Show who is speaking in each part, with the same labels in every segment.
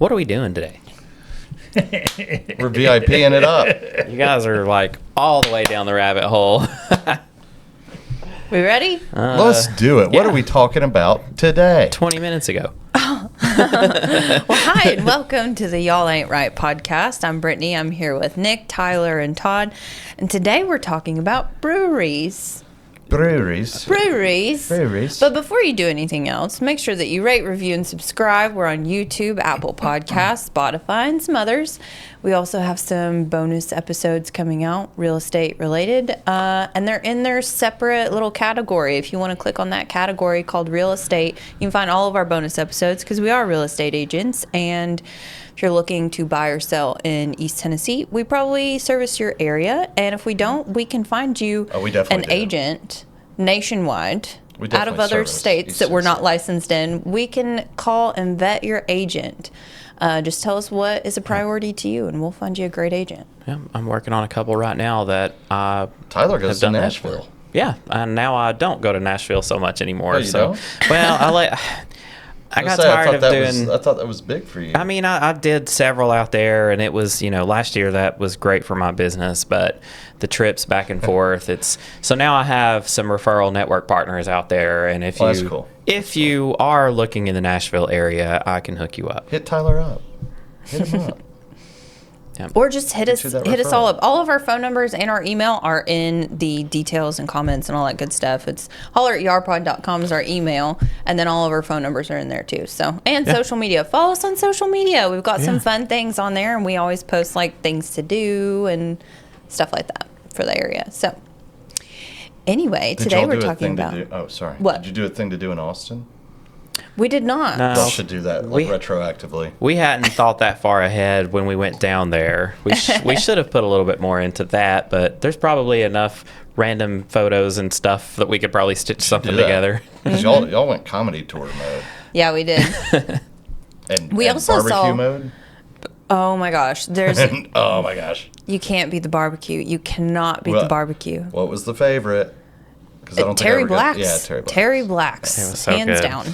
Speaker 1: What are we doing today?
Speaker 2: We're VIPing it up.
Speaker 1: You guys are like all the way down the rabbit hole.
Speaker 3: We ready?
Speaker 2: Let's do it. What
Speaker 1: yeah.
Speaker 2: are we talking about today?
Speaker 1: 20 minutes ago.
Speaker 3: Well, hi, and welcome to the Y'all Ain't Right podcast. I'm Brittany. I'm here with Nick, Tyler, and Todd. And today we're talking about breweries.
Speaker 2: Breweries.
Speaker 3: But before you do anything else, make sure that you rate, review, and subscribe. We're on YouTube, Apple Podcasts, Spotify, and some others. We also have some bonus episodes coming out, real estate related, and they're in their separate little category. If you want to click on that category called real estate, you can find all of our bonus episodes because we are real estate agents. And if you're looking to buy or sell in East Tennessee, we probably service your area. And if we don't, we can find you an agent nationwide out of other states that we're not licensed in. We can call and vet your agent. Just tell us what is a priority to you, and we'll find you a great agent.
Speaker 1: Yeah, I'm working on a couple right now that
Speaker 2: Tyler goes to Nashville.
Speaker 1: Yeah, and now I don't go to Nashville so much anymore.
Speaker 2: Oh, you don't?
Speaker 1: Well, I got tired of doing.
Speaker 2: I thought that was big for you.
Speaker 1: I mean, I did several out there, and it was, last year that was great for my business, but the trips back and forth, so now I have some referral network partners out there, and if
Speaker 2: that's cool.
Speaker 1: If you are looking in the Nashville area, I can hook you up.
Speaker 2: Hit Tyler up. Hit him up.
Speaker 1: Yeah.
Speaker 3: Or just hit us all up. All of our phone numbers and our email are in the details and comments and all that good stuff. It's holler@yarpod.com is our email, and then all of our phone numbers are in there too. So, and social media. Follow us on social media. We've got some fun things on there, and we always post like things to do and stuff like that for the area. So, anyway, today we're talking about.
Speaker 2: Oh, sorry.
Speaker 3: What?
Speaker 2: Did you do a thing to do in Austin?
Speaker 3: We did not.
Speaker 1: No.
Speaker 2: Y'all should do that retroactively.
Speaker 1: We hadn't thought that far ahead when we went down there. We should have put a little bit more into that, but there's probably enough random photos and stuff that we could probably stitch something together.
Speaker 2: Because y'all went comedy tour mode.
Speaker 3: Yeah, we did.
Speaker 2: and
Speaker 3: we also
Speaker 2: barbecue mode.
Speaker 3: Oh my gosh,
Speaker 2: oh my gosh.
Speaker 3: You can't beat the barbecue. You cannot beat the barbecue.
Speaker 2: What was the favorite?
Speaker 3: Terry Black's.
Speaker 2: Yeah, Terry Black's.
Speaker 3: Terry Black's.
Speaker 1: It was so
Speaker 3: hands
Speaker 1: good.
Speaker 3: Down.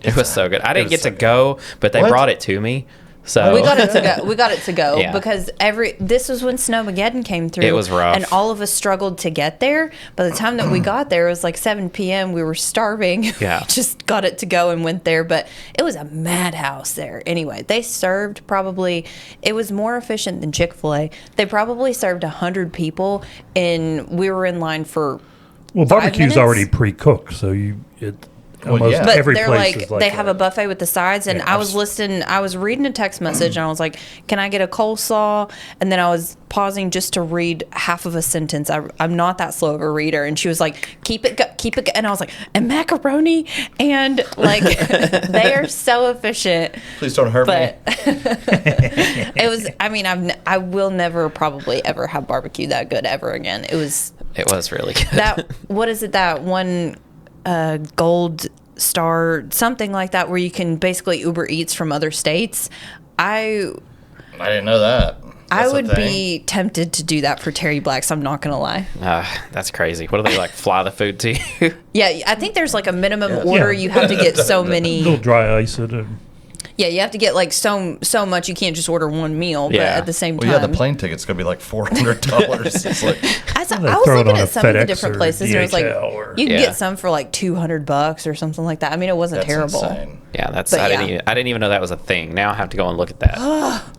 Speaker 1: It was so good. I didn't get to go, but they brought it to me. So
Speaker 3: we got it to go. We got it to go
Speaker 1: Yeah.
Speaker 3: because this was when Snowmageddon came through.
Speaker 1: It was rough,
Speaker 3: and all of us struggled to get there. By the time that we got there, it was like 7 p.m. We were starving.
Speaker 1: Yeah,
Speaker 3: We just got it to go and went there, but it was a madhouse there. Anyway, they served it was more efficient than Chick-fil-A. They probably served 100 people, and we were in line for.
Speaker 4: Well, barbecue's already pre-cooked, so almost
Speaker 3: But
Speaker 4: every
Speaker 3: they're
Speaker 4: place is like
Speaker 3: they have a buffet with the sides, and I was reading a text message, and I was like, "Can I get a coleslaw?" And then I was pausing just to read half of a sentence. I'm not that slow of a reader, and she was like, "Keep it," and I was like, "And macaroni," and like they are so efficient.
Speaker 2: Please don't hurt me.
Speaker 3: It was. I mean, I will never probably ever have barbecue that good ever again. It was
Speaker 1: really good.
Speaker 3: What is it? That one. Gold Star, something like that, where you can basically Uber Eats from other states. I
Speaker 2: didn't know that.
Speaker 3: I would be tempted to do that for Terry Black's. I'm not gonna lie.
Speaker 1: That's crazy. What do they fly the food to you?
Speaker 3: Yeah, I think there's like a minimum order. You have to get so many.
Speaker 4: A little dry ice it.
Speaker 3: Yeah, you have to get like so much. You can't just order one meal. But at the same time,
Speaker 2: the plane ticket's gonna be like $400. It's like
Speaker 3: I was looking at some of the different places, and it was like you can get some for like $200 or something like that. I mean, it wasn't terrible.
Speaker 2: Insane.
Speaker 1: Yeah, I didn't even know that was a thing. Now I have to go and look at that.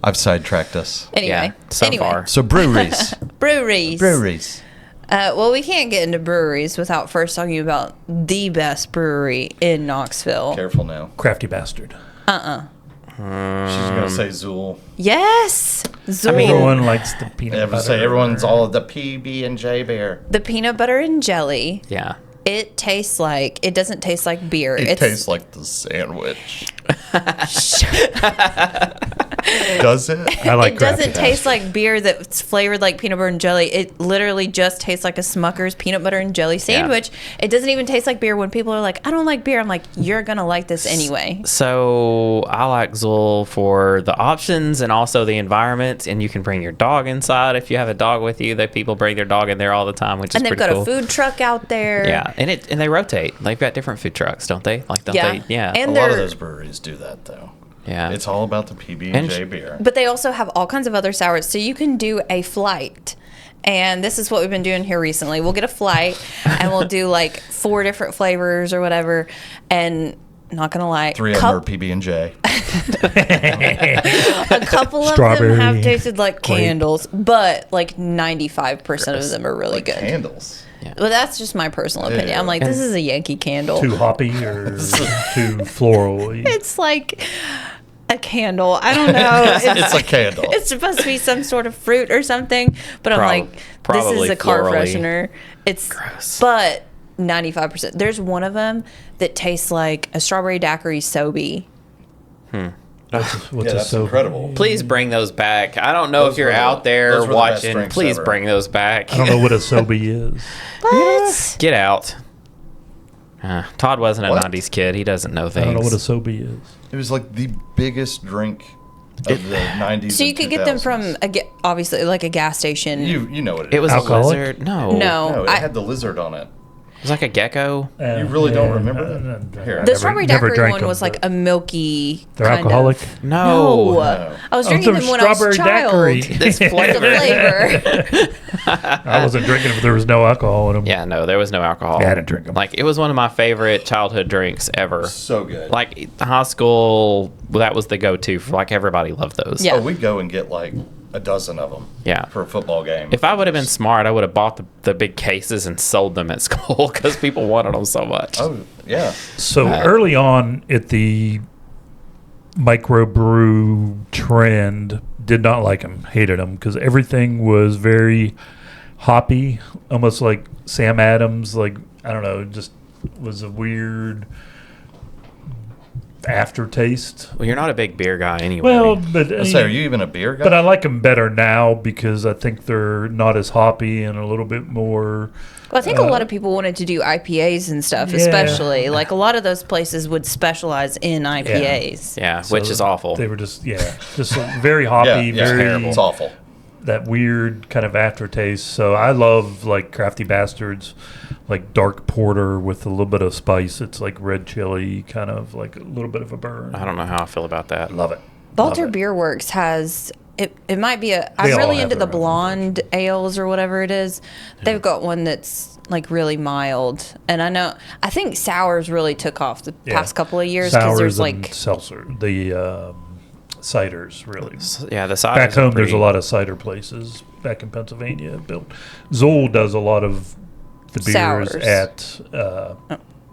Speaker 2: I've sidetracked us.
Speaker 3: Anyway,
Speaker 1: far.
Speaker 2: So breweries.
Speaker 3: Breweries. Well, we can't get into breweries without first talking about the best brewery in Knoxville.
Speaker 2: Careful now.
Speaker 4: Crafty Bastard.
Speaker 2: She's gonna say Zool.
Speaker 3: Yes, Zool.
Speaker 4: Everyone likes the peanut butter.
Speaker 2: Everyone's all the PB&J beer.
Speaker 3: The peanut butter and jelly.
Speaker 1: Yeah.
Speaker 3: It doesn't taste like beer.
Speaker 2: It tastes like the sandwich. Does it?
Speaker 4: I like
Speaker 3: it doesn't taste like beer that's flavored like peanut butter and jelly. It literally just tastes like a Smucker's peanut butter and jelly sandwich. Yeah. It doesn't even taste like beer. When people are like, I don't like beer, I'm like, you're going to like this anyway.
Speaker 1: So I like Zool for the options and also the environment. And you can bring your dog inside if you have a dog with you. That people bring their dog in there all the time, which is pretty cool.
Speaker 3: And they've got a food truck out there.
Speaker 1: Yeah, and they rotate. They've got different food trucks, don't they? They? Yeah.
Speaker 2: And a lot of those breweries do that, though.
Speaker 1: Yeah.
Speaker 2: It's all about the PB&J
Speaker 1: And
Speaker 2: beer.
Speaker 3: But they also have all kinds of other sours. So you can do a flight. And this is what we've been doing here recently. We'll get a flight and we'll do like 4 different flavors or whatever. And not going to lie.
Speaker 2: 3 of them are PB&J.
Speaker 3: A couple of
Speaker 4: Strawberry,
Speaker 3: them have tasted like
Speaker 4: grape.
Speaker 3: candles, but like 95% of them are really
Speaker 2: Like
Speaker 3: good.
Speaker 2: candles.
Speaker 3: Well, that's just my personal opinion.
Speaker 2: Ew.
Speaker 3: I'm like, this is a Yankee candle.
Speaker 4: Too hoppy or too floral?
Speaker 3: It's like a candle. I don't know.
Speaker 2: It's a candle.
Speaker 3: It's supposed to be some sort of fruit or something, but I'm like, this is
Speaker 1: probably
Speaker 3: a car
Speaker 1: florally.
Speaker 3: freshener. It's
Speaker 1: Gross.
Speaker 3: but 95%. There's one of them that tastes like a strawberry daiquiri Sobe.
Speaker 4: What's
Speaker 2: Yeah,
Speaker 4: a
Speaker 2: that's
Speaker 4: soda?
Speaker 2: incredible.
Speaker 1: Please bring those back. I don't know
Speaker 2: Those
Speaker 1: if you're
Speaker 2: were the-
Speaker 1: out there
Speaker 2: those were the best
Speaker 1: watching.
Speaker 2: drinks
Speaker 1: Please
Speaker 2: ever.
Speaker 1: bring those back.
Speaker 4: I don't know what a Sobe is.
Speaker 3: What?
Speaker 1: Get out. Todd wasn't a
Speaker 2: What?
Speaker 1: 90s kid. He doesn't know
Speaker 4: I
Speaker 1: things.
Speaker 4: don't know what a Sobe is.
Speaker 2: It was like the biggest drink of the 90s.
Speaker 3: So you
Speaker 2: and
Speaker 3: could get them
Speaker 2: 2000s.
Speaker 3: from obviously like a gas station.
Speaker 2: You know what
Speaker 1: It was
Speaker 4: Alcoholic?
Speaker 1: a lizard. No.
Speaker 3: No.
Speaker 2: No, it
Speaker 3: I-
Speaker 2: had the lizard on it.
Speaker 1: It was like a gecko.
Speaker 2: You really don't remember that? Here.
Speaker 3: The strawberry
Speaker 4: never
Speaker 3: daiquiri
Speaker 4: drank
Speaker 3: one
Speaker 4: them,
Speaker 3: was like
Speaker 4: but
Speaker 3: a milky.
Speaker 4: They're
Speaker 3: kind
Speaker 4: alcoholic?
Speaker 3: Of.
Speaker 1: No.
Speaker 2: No.
Speaker 3: I was
Speaker 4: Oh,
Speaker 3: drinking
Speaker 4: they're
Speaker 3: them when I was a
Speaker 4: strawberry
Speaker 3: child.
Speaker 4: daiquiri.
Speaker 1: This
Speaker 3: It's a
Speaker 1: flavor.
Speaker 3: flavor.
Speaker 4: I wasn't drinking if there was no alcohol in them.
Speaker 1: Yeah, no, there was no alcohol.
Speaker 4: Yeah, I didn't drink 'em.
Speaker 1: Like, it was one of my favorite childhood drinks ever.
Speaker 2: So good.
Speaker 1: Like, high school, that was the go-to. For, like, everybody loved those.
Speaker 3: Yeah.
Speaker 2: Oh, we'd go and get like a dozen of them.
Speaker 1: Yeah.
Speaker 2: For a football game.
Speaker 1: If I would have been smart, I would have bought the big cases and sold them at school because people wanted them so much.
Speaker 2: Oh, yeah.
Speaker 4: So early on at the microbrew trend, did not like them, hated them because everything was very hoppy, almost like Sam Adams. Like, I don't know, just was a weird aftertaste.
Speaker 1: Well, you're not a big beer guy anyway.
Speaker 4: Well, but
Speaker 2: Let's say, are you even a beer guy?
Speaker 4: but I like them better now because I think they're not as hoppy and a little bit more.
Speaker 3: Well, I think a lot of people wanted to do IPAs and stuff,
Speaker 4: Yeah.
Speaker 3: especially. Like a lot of those places would specialize in IPAs.
Speaker 1: yeah,
Speaker 4: so
Speaker 1: which is awful.
Speaker 4: They were just very hoppy,
Speaker 2: yeah,
Speaker 4: very
Speaker 2: it's awful.
Speaker 4: that weird kind of aftertaste. So I love like Crafty Bastards, like dark porter with a little bit of spice. It's like red chili, kind of like a little bit of a burn.
Speaker 1: I don't know how I feel about that.
Speaker 4: Love it.
Speaker 3: Balter
Speaker 4: Love it.
Speaker 3: Beer Works has it might be
Speaker 4: They
Speaker 3: I'm
Speaker 4: all
Speaker 3: really
Speaker 4: have
Speaker 3: into the
Speaker 4: their own
Speaker 3: blonde ales or whatever it is. They've got one that's like really mild, and I think sours really took off the
Speaker 4: Yeah.
Speaker 3: past couple of years because
Speaker 4: Sours
Speaker 3: there's
Speaker 4: and
Speaker 3: like
Speaker 4: seltzer, the ciders really.
Speaker 1: Yeah, the size.
Speaker 4: Back home, there's a lot of cider places back in Pennsylvania built. Zoll does a lot of the beers
Speaker 3: Sours.
Speaker 4: at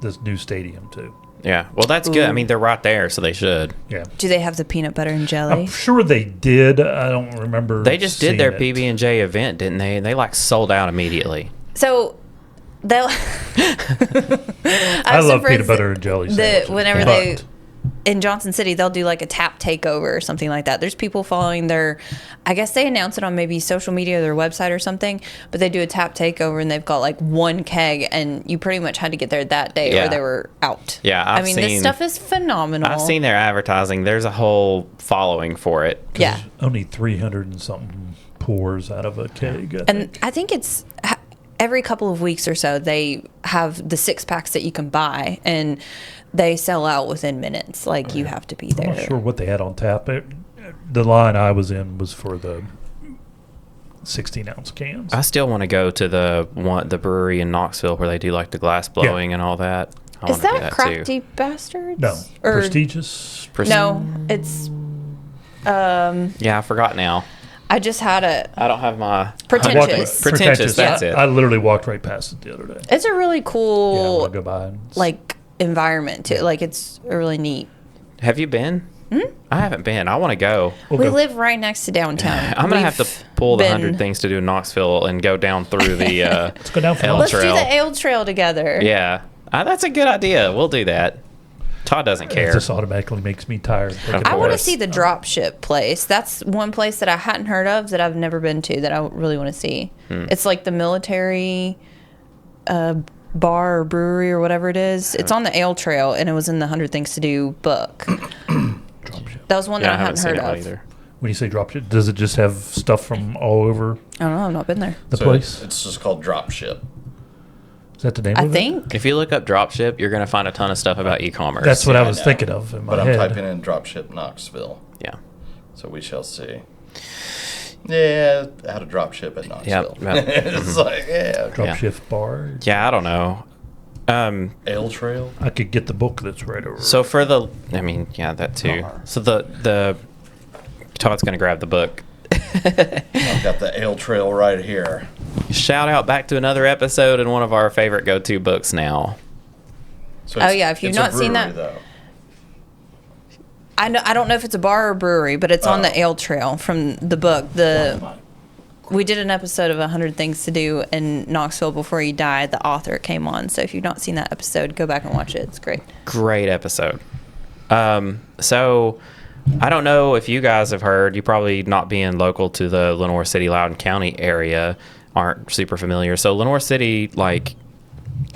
Speaker 4: this new stadium too.
Speaker 1: Yeah, well, that's good. I mean, they're right there, so they should.
Speaker 4: Yeah,
Speaker 3: do they have the peanut butter and
Speaker 4: I'm
Speaker 3: jelly?
Speaker 4: sure they did. I don't remember.
Speaker 1: They just did
Speaker 4: seeing
Speaker 1: their
Speaker 4: it.
Speaker 1: PB&J event, didn't they? And they like sold out immediately.
Speaker 3: So they'll
Speaker 4: I love peanut butter and jelly sandwiches.
Speaker 3: Whenever
Speaker 4: but
Speaker 3: in Johnson City, they'll do like a tap takeover or something like that. There's people following I guess they announce it on maybe social media or their website or something, but they do a tap takeover and they've got like one keg and you pretty much had to get there that day
Speaker 1: Yeah.
Speaker 3: or they were out.
Speaker 1: Yeah,
Speaker 3: I mean, this stuff is phenomenal.
Speaker 1: I've seen their advertising. There's a whole following for it.
Speaker 3: Yeah.
Speaker 4: only 300 and something pours out of a keg.
Speaker 3: And I think it's every couple of weeks or so, they have the 6-packs that you can buy and they sell out within minutes. Like you have to be
Speaker 4: I'm
Speaker 3: there.
Speaker 4: not sure what they had on tap. The line I was in was for the 16-ounce cans.
Speaker 1: I still want to go to the brewery in Knoxville where they do like the glass blowing and all that. I
Speaker 3: Is
Speaker 1: wanna do
Speaker 3: that
Speaker 1: too.
Speaker 3: Crafty Bastards?
Speaker 4: No,
Speaker 3: Or-
Speaker 4: prestigious.
Speaker 3: No, it's.
Speaker 1: Yeah, I forgot now.
Speaker 3: I just had a.
Speaker 1: I don't have my
Speaker 3: Pretentious.
Speaker 1: Pretentious. That's
Speaker 4: I,
Speaker 1: it.
Speaker 4: I literally walked right past it the other day.
Speaker 3: It's a really
Speaker 4: Yeah, I'm
Speaker 3: cool
Speaker 4: gonna go by. And
Speaker 3: like environment too. Like it's really neat.
Speaker 1: Have you been? I haven't been. I want to go.
Speaker 4: we'll
Speaker 3: We
Speaker 4: go.
Speaker 3: live right next to downtown.
Speaker 1: I'm gonna have to
Speaker 3: We've
Speaker 1: pull the
Speaker 3: been-
Speaker 1: 100 things to do in Knoxville and go down through the.
Speaker 4: Let's go down for
Speaker 1: L
Speaker 4: lunch.
Speaker 3: Let's do
Speaker 1: Trail.
Speaker 3: the ale trail together.
Speaker 1: Yeah, that's a good idea. We'll do that. Todd doesn't
Speaker 4: It
Speaker 1: care.
Speaker 4: just automatically makes me tired.
Speaker 1: Of
Speaker 3: I want to
Speaker 1: course.
Speaker 3: see the drop ship place. That's one place that I hadn't heard of that I've never been to that I really want to see. It's like the military bar or brewery or whatever it is. It's on the ale trail and it was in the 100 Things to Do book. That was one
Speaker 1: Yeah,
Speaker 3: that
Speaker 1: I
Speaker 3: I
Speaker 1: haven't
Speaker 3: hadn't
Speaker 1: seen
Speaker 3: heard
Speaker 1: it
Speaker 3: of.
Speaker 1: either.
Speaker 4: When you say drop ship, does it just have stuff from all over
Speaker 3: I don't know. I've not been there.
Speaker 4: the
Speaker 2: So
Speaker 4: place?
Speaker 2: It's just called drop ship.
Speaker 4: that the name
Speaker 3: I
Speaker 4: of it?
Speaker 3: think.
Speaker 1: If you look up dropship, you're going to find a ton of stuff about e-commerce.
Speaker 4: That's what I
Speaker 2: I
Speaker 4: was
Speaker 2: know.
Speaker 4: thinking of in my
Speaker 2: But I'm
Speaker 4: head.
Speaker 2: typing in dropship Knoxville.
Speaker 1: Yeah.
Speaker 2: So we shall see. Yeah, how to dropship at Knoxville.
Speaker 1: Yep.
Speaker 2: It's like, yeah.
Speaker 4: Drop
Speaker 1: Yeah.
Speaker 4: shift bar.
Speaker 1: Yeah, I don't know.
Speaker 2: Ale Trail.
Speaker 4: I could get the book that's right over.
Speaker 1: So for the, I mean, yeah, that too. So the Todd's going to grab the book.
Speaker 2: I've got the Ale Trail right here.
Speaker 1: Shout out back to another episode and one of our favorite go-to books now.
Speaker 2: So
Speaker 3: Oh, yeah, if you've
Speaker 2: it's a
Speaker 3: not seen
Speaker 2: brewery,
Speaker 3: that-
Speaker 2: though.
Speaker 3: I don't know if it's a bar or brewery, but it's on the Ale Trail from the book. We did an episode of 100 Things to Do in Knoxville before you died. The author came on. So if you've not seen that episode, go back and watch it. It's great.
Speaker 1: Great episode. So I don't know if you guys have heard, you probably not being local to the Lenoir City, Loudoun County area aren't super familiar. So Lenoir City, like,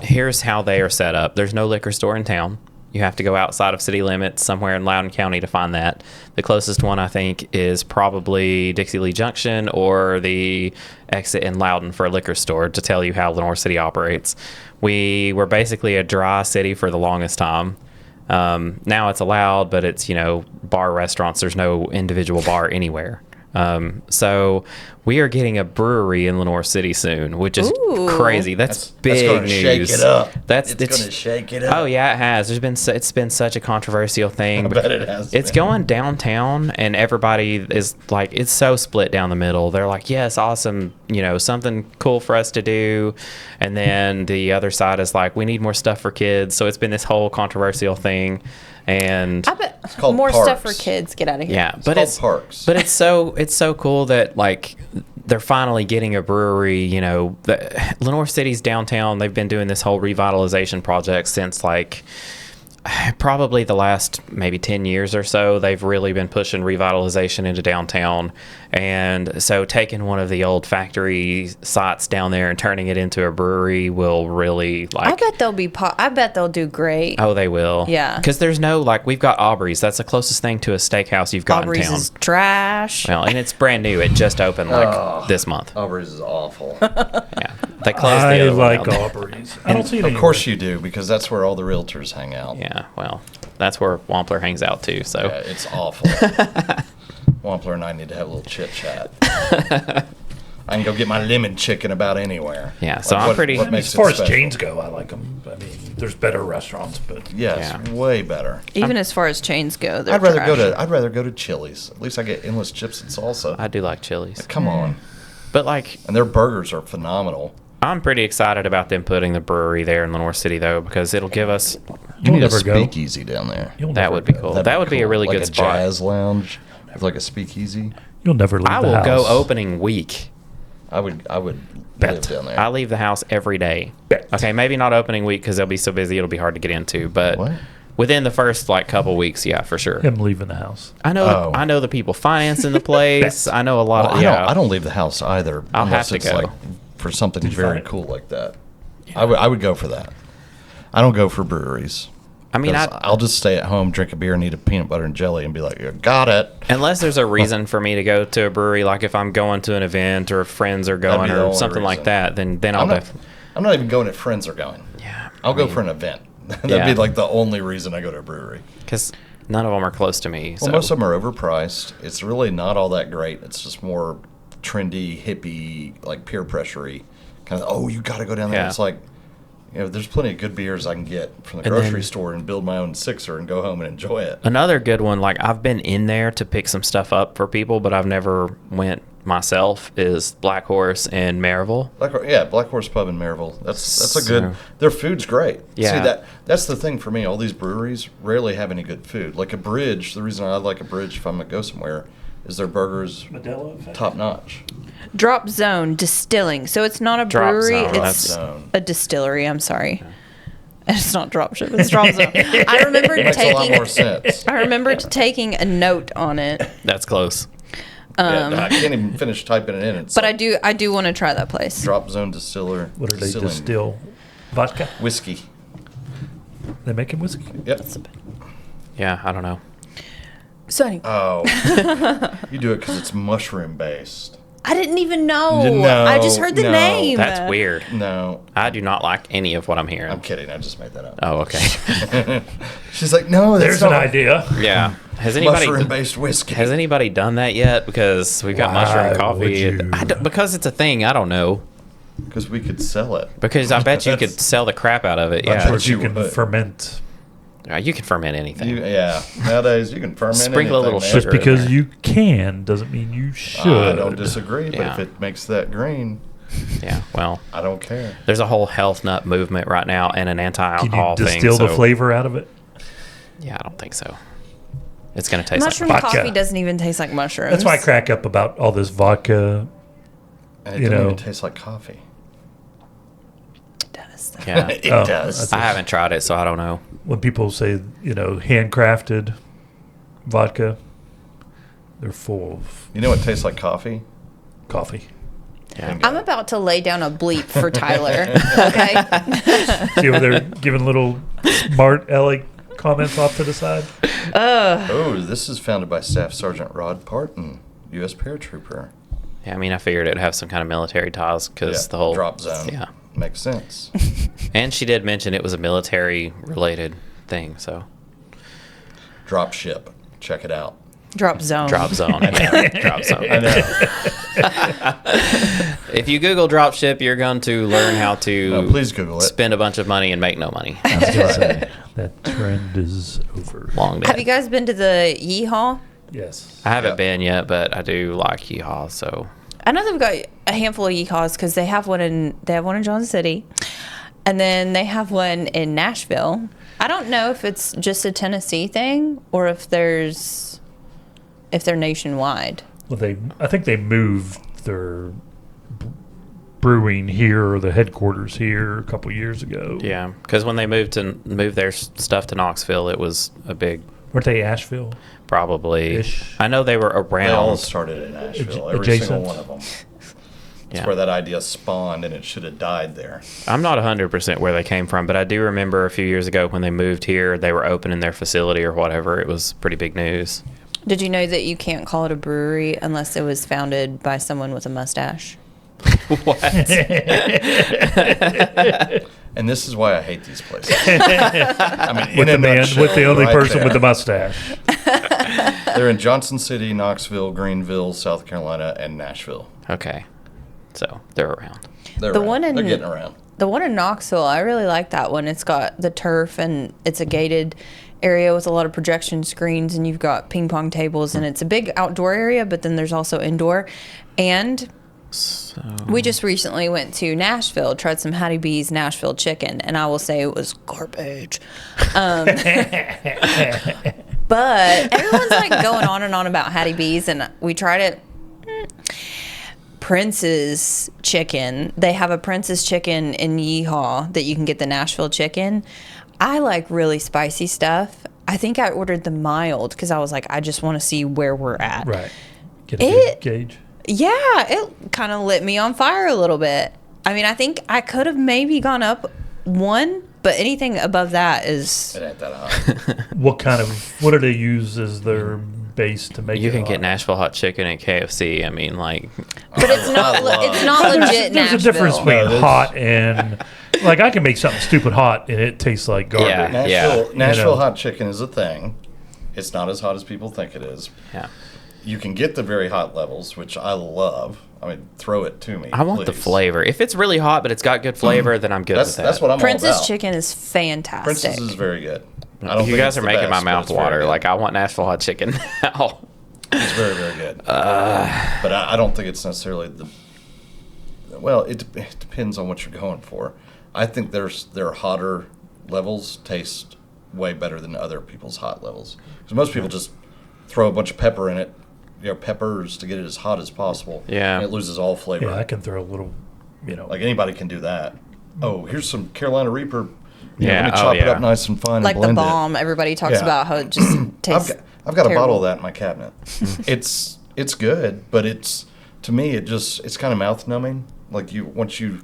Speaker 1: here's how they are set up. There's no liquor store in town. You have to go outside of city limits somewhere in Loudoun County to find that. The closest one, I think, is probably Dixie Lee Junction or the exit in Loudoun for a liquor store to tell you how Lenoir City operates. We were basically a dry city for the longest time. Now it's allowed, but it's, bar restaurants. There's no individual bar anywhere. So we are getting a brewery in Lenoir City soon, which is crazy. That's big
Speaker 2: gonna
Speaker 1: news.
Speaker 2: shake it up.
Speaker 1: It's
Speaker 2: going to shake it up.
Speaker 1: Oh yeah, it has. It's been such a controversial thing.
Speaker 2: I bet it has
Speaker 1: It's
Speaker 2: been.
Speaker 1: going downtown, and everybody is like, it's so split down the middle. They're like, yes, awesome, something cool for us to do, and then the other side is like, we need more stuff for kids. So it's been this whole controversial thing, and
Speaker 3: I bet
Speaker 2: called
Speaker 3: more stuff for
Speaker 2: parks.
Speaker 3: kids. Get out of here.
Speaker 1: yeah, but
Speaker 2: called
Speaker 1: it's
Speaker 2: parks.
Speaker 1: But it's so cool that like they're finally getting a brewery. Lenoir City's downtown. They've been doing this whole revitalization project since like probably the last maybe 10 years or so. They've really been pushing revitalization into downtown, and so taking one of the old factory sites down there and turning it into a brewery will really like.
Speaker 3: I bet they'll be. I bet they'll do great.
Speaker 1: Oh, they will.
Speaker 3: Yeah.
Speaker 1: Because there's no, like, we've got Aubrey's. That's the closest thing to a steakhouse you've got
Speaker 3: Aubrey's
Speaker 1: in town.
Speaker 3: is trash.
Speaker 1: Well, and it's brand new. It just opened, like, this month.
Speaker 2: Aubrey's is awful.
Speaker 1: Yeah. They closed the
Speaker 4: I
Speaker 1: other one
Speaker 4: like
Speaker 1: down.
Speaker 4: Aubrey's. I don't see it
Speaker 2: Of course you do, because that's where all the realtors hang out.
Speaker 1: Yeah, well, that's where Wampler hangs out, too, so.
Speaker 2: Yeah, it's awful. Wampler and I need to have a little chit chat. I can go get my lemon chicken about anywhere.
Speaker 1: Yeah, so I'm pretty-
Speaker 2: What
Speaker 4: As
Speaker 2: makes
Speaker 4: far
Speaker 2: it
Speaker 4: as
Speaker 2: special?
Speaker 4: chains go, I like them. I mean, there's better restaurants, but
Speaker 2: Yes,
Speaker 1: Yeah.
Speaker 2: way better.
Speaker 3: Even as far as chains go, they're
Speaker 2: I'd rather go
Speaker 3: trash.
Speaker 2: to Chili's. At least I get endless chips and salsa.
Speaker 1: I do like Chili's.
Speaker 2: Come on.
Speaker 1: But, like,
Speaker 2: And their burgers are phenomenal.
Speaker 1: I'm pretty excited about them putting the brewery there in Lenoir City, though, because it'll give us.
Speaker 2: You need a
Speaker 4: never go.
Speaker 2: speakeasy down there.
Speaker 4: you'll
Speaker 1: That
Speaker 4: never
Speaker 1: would be
Speaker 4: go.
Speaker 1: cool.
Speaker 2: That'd
Speaker 1: That would be a
Speaker 2: cool.
Speaker 1: really
Speaker 2: like
Speaker 1: good
Speaker 2: a
Speaker 1: spot.
Speaker 2: jazz lounge with like a speakeasy.
Speaker 4: You'll never leave
Speaker 1: I
Speaker 4: the
Speaker 1: will
Speaker 4: house.
Speaker 1: go opening week.
Speaker 2: I would
Speaker 4: Bet.
Speaker 2: live down there.
Speaker 1: I leave the house every day.
Speaker 4: Bet.
Speaker 1: Okay, maybe not opening week because they'll be so busy it'll be hard to get into. But
Speaker 2: What?
Speaker 1: within the first like couple weeks, yeah, for sure.
Speaker 4: Him leaving the house.
Speaker 1: I know.
Speaker 2: Oh.
Speaker 1: I know the people financing the place. I know a lot
Speaker 2: Well,
Speaker 1: of. Yeah,
Speaker 2: I don't leave the house either.
Speaker 1: I'll
Speaker 2: unless
Speaker 1: have to
Speaker 2: it's
Speaker 1: go.
Speaker 2: like for something
Speaker 4: Did you
Speaker 2: very
Speaker 4: find it?
Speaker 2: cool like that. I would go for that. I don't go for breweries.
Speaker 1: I mean,
Speaker 2: 'Cause I'll just stay at home, drink a beer, and eat a peanut butter and jelly, and be like, "You got it."
Speaker 1: unless there's a reason for me to go to a brewery, like if I'm going to an event or if friends are
Speaker 2: That'd
Speaker 1: going
Speaker 2: be the
Speaker 1: or
Speaker 2: only
Speaker 1: something like
Speaker 2: reason.
Speaker 1: that, then I'll
Speaker 2: I'm not even going if friends are going.
Speaker 1: Yeah,
Speaker 2: I'll go for an event. That'd
Speaker 1: Yeah.
Speaker 2: be like the only reason I go to a brewery.
Speaker 1: because none of them are close to me.
Speaker 2: Well,
Speaker 1: So.
Speaker 2: most of them are overpriced. It's really not all that great. It's just more trendy, hippie, like peer pressury kind of. Oh, you got to go down there.
Speaker 1: Yeah.
Speaker 2: It's like, there's plenty of good beers I can get from the
Speaker 1: And
Speaker 2: grocery
Speaker 1: then-
Speaker 2: store and build my own sixer and go home and enjoy it.
Speaker 1: Another good one, like I've been in there to pick some stuff up for people, but I've never went myself, is Black Horse in Maryville.
Speaker 2: Black Horse Pub in Maryville. That's a
Speaker 1: So-
Speaker 2: good. Their food's great.
Speaker 1: Yeah.
Speaker 2: See that's the thing for me. All these breweries rarely have any good food. Like a Bridge. The reason I like a Bridge if I'm gonna go somewhere is their burgers
Speaker 4: Modelo effect.
Speaker 2: top notch.
Speaker 3: Drop Zone Distilling. So it's not a
Speaker 1: Drop
Speaker 3: brewery.
Speaker 1: Zone,
Speaker 3: It's
Speaker 2: Zone.
Speaker 3: a distillery. I'm sorry. It's not Dropship. It's Drop Zone. I remember
Speaker 2: Makes a lot
Speaker 3: taking.
Speaker 2: more sense.
Speaker 3: I remember taking a note on it,
Speaker 1: That's close.
Speaker 2: Yeah, I can't even finish typing it in. It's
Speaker 3: but
Speaker 2: like
Speaker 3: I do want to try that place.
Speaker 2: Drop Zone Distiller.
Speaker 4: What do they
Speaker 2: distilling
Speaker 4: distill? Vodka?
Speaker 2: Whiskey.
Speaker 4: They making whiskey?
Speaker 2: Yep.
Speaker 1: Yeah, I don't know.
Speaker 3: So anyway,
Speaker 2: Oh, you do it because it's mushroom based.
Speaker 3: I didn't even know.
Speaker 2: No,
Speaker 3: I just heard the
Speaker 2: no.
Speaker 3: name.
Speaker 1: That's weird.
Speaker 2: No.
Speaker 1: I do not like any of what I'm hearing.
Speaker 2: I'm kidding. I just made that up.
Speaker 1: Oh, okay.
Speaker 2: She's like, no, that's
Speaker 4: There's an
Speaker 2: not
Speaker 4: idea.
Speaker 1: Yeah. Has anybody
Speaker 2: mushroom-based whiskey.
Speaker 1: Has anybody done that yet? Because we've got
Speaker 4: Why
Speaker 1: mushroom
Speaker 4: would
Speaker 1: coffee.
Speaker 4: you?
Speaker 1: Because it's a thing. I don't know.
Speaker 2: Because we could sell it.
Speaker 1: Because I bet you could sell the crap out of it.
Speaker 2: I'm
Speaker 1: Yeah.
Speaker 2: sure
Speaker 4: Or you can
Speaker 2: would.
Speaker 4: ferment.
Speaker 1: You can ferment anything.
Speaker 2: Yeah. Nowadays, you can ferment
Speaker 1: Sprinkle a
Speaker 2: anything,
Speaker 1: little
Speaker 2: man.
Speaker 1: sugar.
Speaker 4: Just because you can doesn't mean you should.
Speaker 2: I don't disagree, but
Speaker 1: Yeah.
Speaker 2: if it makes that green,
Speaker 1: Yeah. Well,
Speaker 2: I don't care.
Speaker 1: there's a whole health nut movement right now and an
Speaker 4: Can
Speaker 1: anti-alcohol
Speaker 4: you
Speaker 1: thing.
Speaker 4: distill the
Speaker 1: so-
Speaker 4: flavor out of it?
Speaker 1: Yeah, I don't think so. It's going to taste
Speaker 3: Mushroom
Speaker 1: like
Speaker 4: vodka.
Speaker 3: coffee doesn't even taste like mushrooms.
Speaker 4: That's why I crack up about all this vodka.
Speaker 2: And it
Speaker 4: You
Speaker 2: doesn't
Speaker 4: know.
Speaker 2: even taste like coffee.
Speaker 3: It does.
Speaker 1: Yeah.
Speaker 2: It
Speaker 4: Oh,
Speaker 2: does.
Speaker 1: I haven't tried it, so I don't know.
Speaker 4: When people say, handcrafted vodka, they're full of
Speaker 2: You know what tastes like coffee?
Speaker 4: coffee.
Speaker 1: Yeah.
Speaker 3: I'm about to lay down a bleep for Tyler. Okay.
Speaker 4: See where they're giving little smart aleck comments off to the side?
Speaker 2: Oh, this is founded by Staff Sergeant Rod Parton, U.S. paratrooper.
Speaker 1: Yeah, I mean, I figured it'd have some kind of military ties because
Speaker 2: Yeah,
Speaker 1: the whole
Speaker 2: drop zone.
Speaker 1: Yeah,
Speaker 2: Makes sense.
Speaker 1: and she did mention it was a military-related thing. So
Speaker 2: Drop ship. Check it out.
Speaker 3: Drop zone.
Speaker 1: drop zone, drop zone.
Speaker 2: I know.
Speaker 1: If you Google drop ship, you're going to learn how to
Speaker 2: No, please Google it.
Speaker 1: spend a bunch of money and make no money.
Speaker 4: I was gonna say, that trend is over.
Speaker 1: Long
Speaker 3: Have
Speaker 1: dead.
Speaker 3: you guys been to the Yeehaw?
Speaker 4: Yes.
Speaker 1: I haven't
Speaker 2: Yeah.
Speaker 1: been yet, but I do like Yeehaw. So
Speaker 3: I know they've got a handful of Yeehaws because they have one in Johnson City, and then they have one in Nashville. I don't know if it's just a Tennessee thing or if they're nationwide.
Speaker 4: Well, I think they moved their brewing here, or the headquarters here, a couple years ago.
Speaker 1: yeah, because when they moved their stuff to Knoxville, it was a big
Speaker 4: Weren't they Asheville?
Speaker 1: probably.
Speaker 4: Ish.
Speaker 1: I know they were
Speaker 2: They all
Speaker 1: around.
Speaker 2: started in Nashville. Every
Speaker 4: Adjacent.
Speaker 2: single one of them. That's
Speaker 1: Yeah.
Speaker 2: where that idea spawned, and it should have died there.
Speaker 1: I'm not 100% where they came from, but I do remember a few years ago when they moved here, they were opening their facility or whatever. It was pretty big news.
Speaker 3: Did you know that you can't call it a brewery unless it was founded by someone with a mustache?
Speaker 1: What?
Speaker 2: And this is why I hate these places. I mean,
Speaker 4: With
Speaker 2: in a
Speaker 4: the man,
Speaker 2: nutshell,
Speaker 4: with the only
Speaker 2: right
Speaker 4: person with
Speaker 2: there.
Speaker 4: the mustache.
Speaker 2: They're in Johnson City, Knoxville, Greenville, South Carolina, and Nashville.
Speaker 1: Okay. So they're around.
Speaker 2: They're
Speaker 3: The
Speaker 2: around.
Speaker 3: one in-
Speaker 2: They're getting around.
Speaker 3: The one in Knoxville, I really like that one. It's got the turf and it's a gated area with a lot of projection screens, and you've got ping pong tables, and it's a big outdoor area, but then there's also indoor. And
Speaker 1: So
Speaker 3: we just recently went to Nashville, tried some Hattie B's Nashville chicken, and I will say it was garbage. But everyone's like going on and on about Hattie B's, and we tried it. Prince's chicken. They have a Prince's chicken in Yeehaw that you can get the Nashville chicken. I like really spicy stuff. I think I ordered the mild because I was like, I just want to see where we're at.
Speaker 4: Right. Get a
Speaker 3: It-
Speaker 4: good gauge.
Speaker 3: Yeah, it kind of lit me on fire a little bit. I mean, I think I could have maybe gone up one, but anything above that is.
Speaker 2: It ain't that hot.
Speaker 4: What do they use as their base to make
Speaker 1: you
Speaker 4: it
Speaker 1: can get
Speaker 4: hot?
Speaker 1: Nashville hot chicken at KFC. I mean, like,
Speaker 3: But it's not.
Speaker 2: I love-
Speaker 3: It's not legit.
Speaker 4: There's a
Speaker 3: Nashville.
Speaker 4: difference between
Speaker 2: No, there's-
Speaker 4: hot and like I can make something stupid hot and it tastes like garbage.
Speaker 1: Yeah.
Speaker 2: Nashville
Speaker 4: You know.
Speaker 2: hot chicken is a thing. It's not as hot as people think it is.
Speaker 1: yeah.
Speaker 2: You can get the very hot levels, which I love. I mean, throw it to me.
Speaker 1: I want the
Speaker 2: please.
Speaker 1: flavor. If it's really hot, but it's got good flavor, then I'm good with that.
Speaker 2: That's what I'm all
Speaker 3: Prince's
Speaker 2: about.
Speaker 3: chicken is fantastic.
Speaker 2: Prince's is very good. I don't
Speaker 1: You
Speaker 2: think
Speaker 1: guys
Speaker 2: it's
Speaker 1: are
Speaker 2: the
Speaker 1: making
Speaker 2: best,
Speaker 1: my
Speaker 2: but
Speaker 1: mouth
Speaker 2: it's very
Speaker 1: water.
Speaker 2: good.
Speaker 1: Like, I want Nashville hot chicken now.
Speaker 2: It's very, very good. But I don't think it's necessarily the. Well, it depends on what you're going for. I think their hotter levels taste way better than other people's hot levels. Because most people just throw a bunch of pepper in it, peppers to get it as hot as possible.
Speaker 1: Yeah.
Speaker 2: And it loses all flavor.
Speaker 4: Yeah, I can throw a little,
Speaker 2: Like anybody can do that. Oh, here's some Carolina Reaper.
Speaker 1: Yeah,
Speaker 2: Let me
Speaker 1: oh,
Speaker 2: chop it
Speaker 1: yeah.
Speaker 2: up nice and fine
Speaker 3: like
Speaker 2: and
Speaker 3: the
Speaker 2: blend
Speaker 3: bomb. Everybody talks
Speaker 2: Yeah.
Speaker 3: about how it just tastes.
Speaker 2: I've got a
Speaker 3: terrible.
Speaker 2: bottle of that in my cabinet. it's good, but it's to me it's kind of mouth numbing. Like once you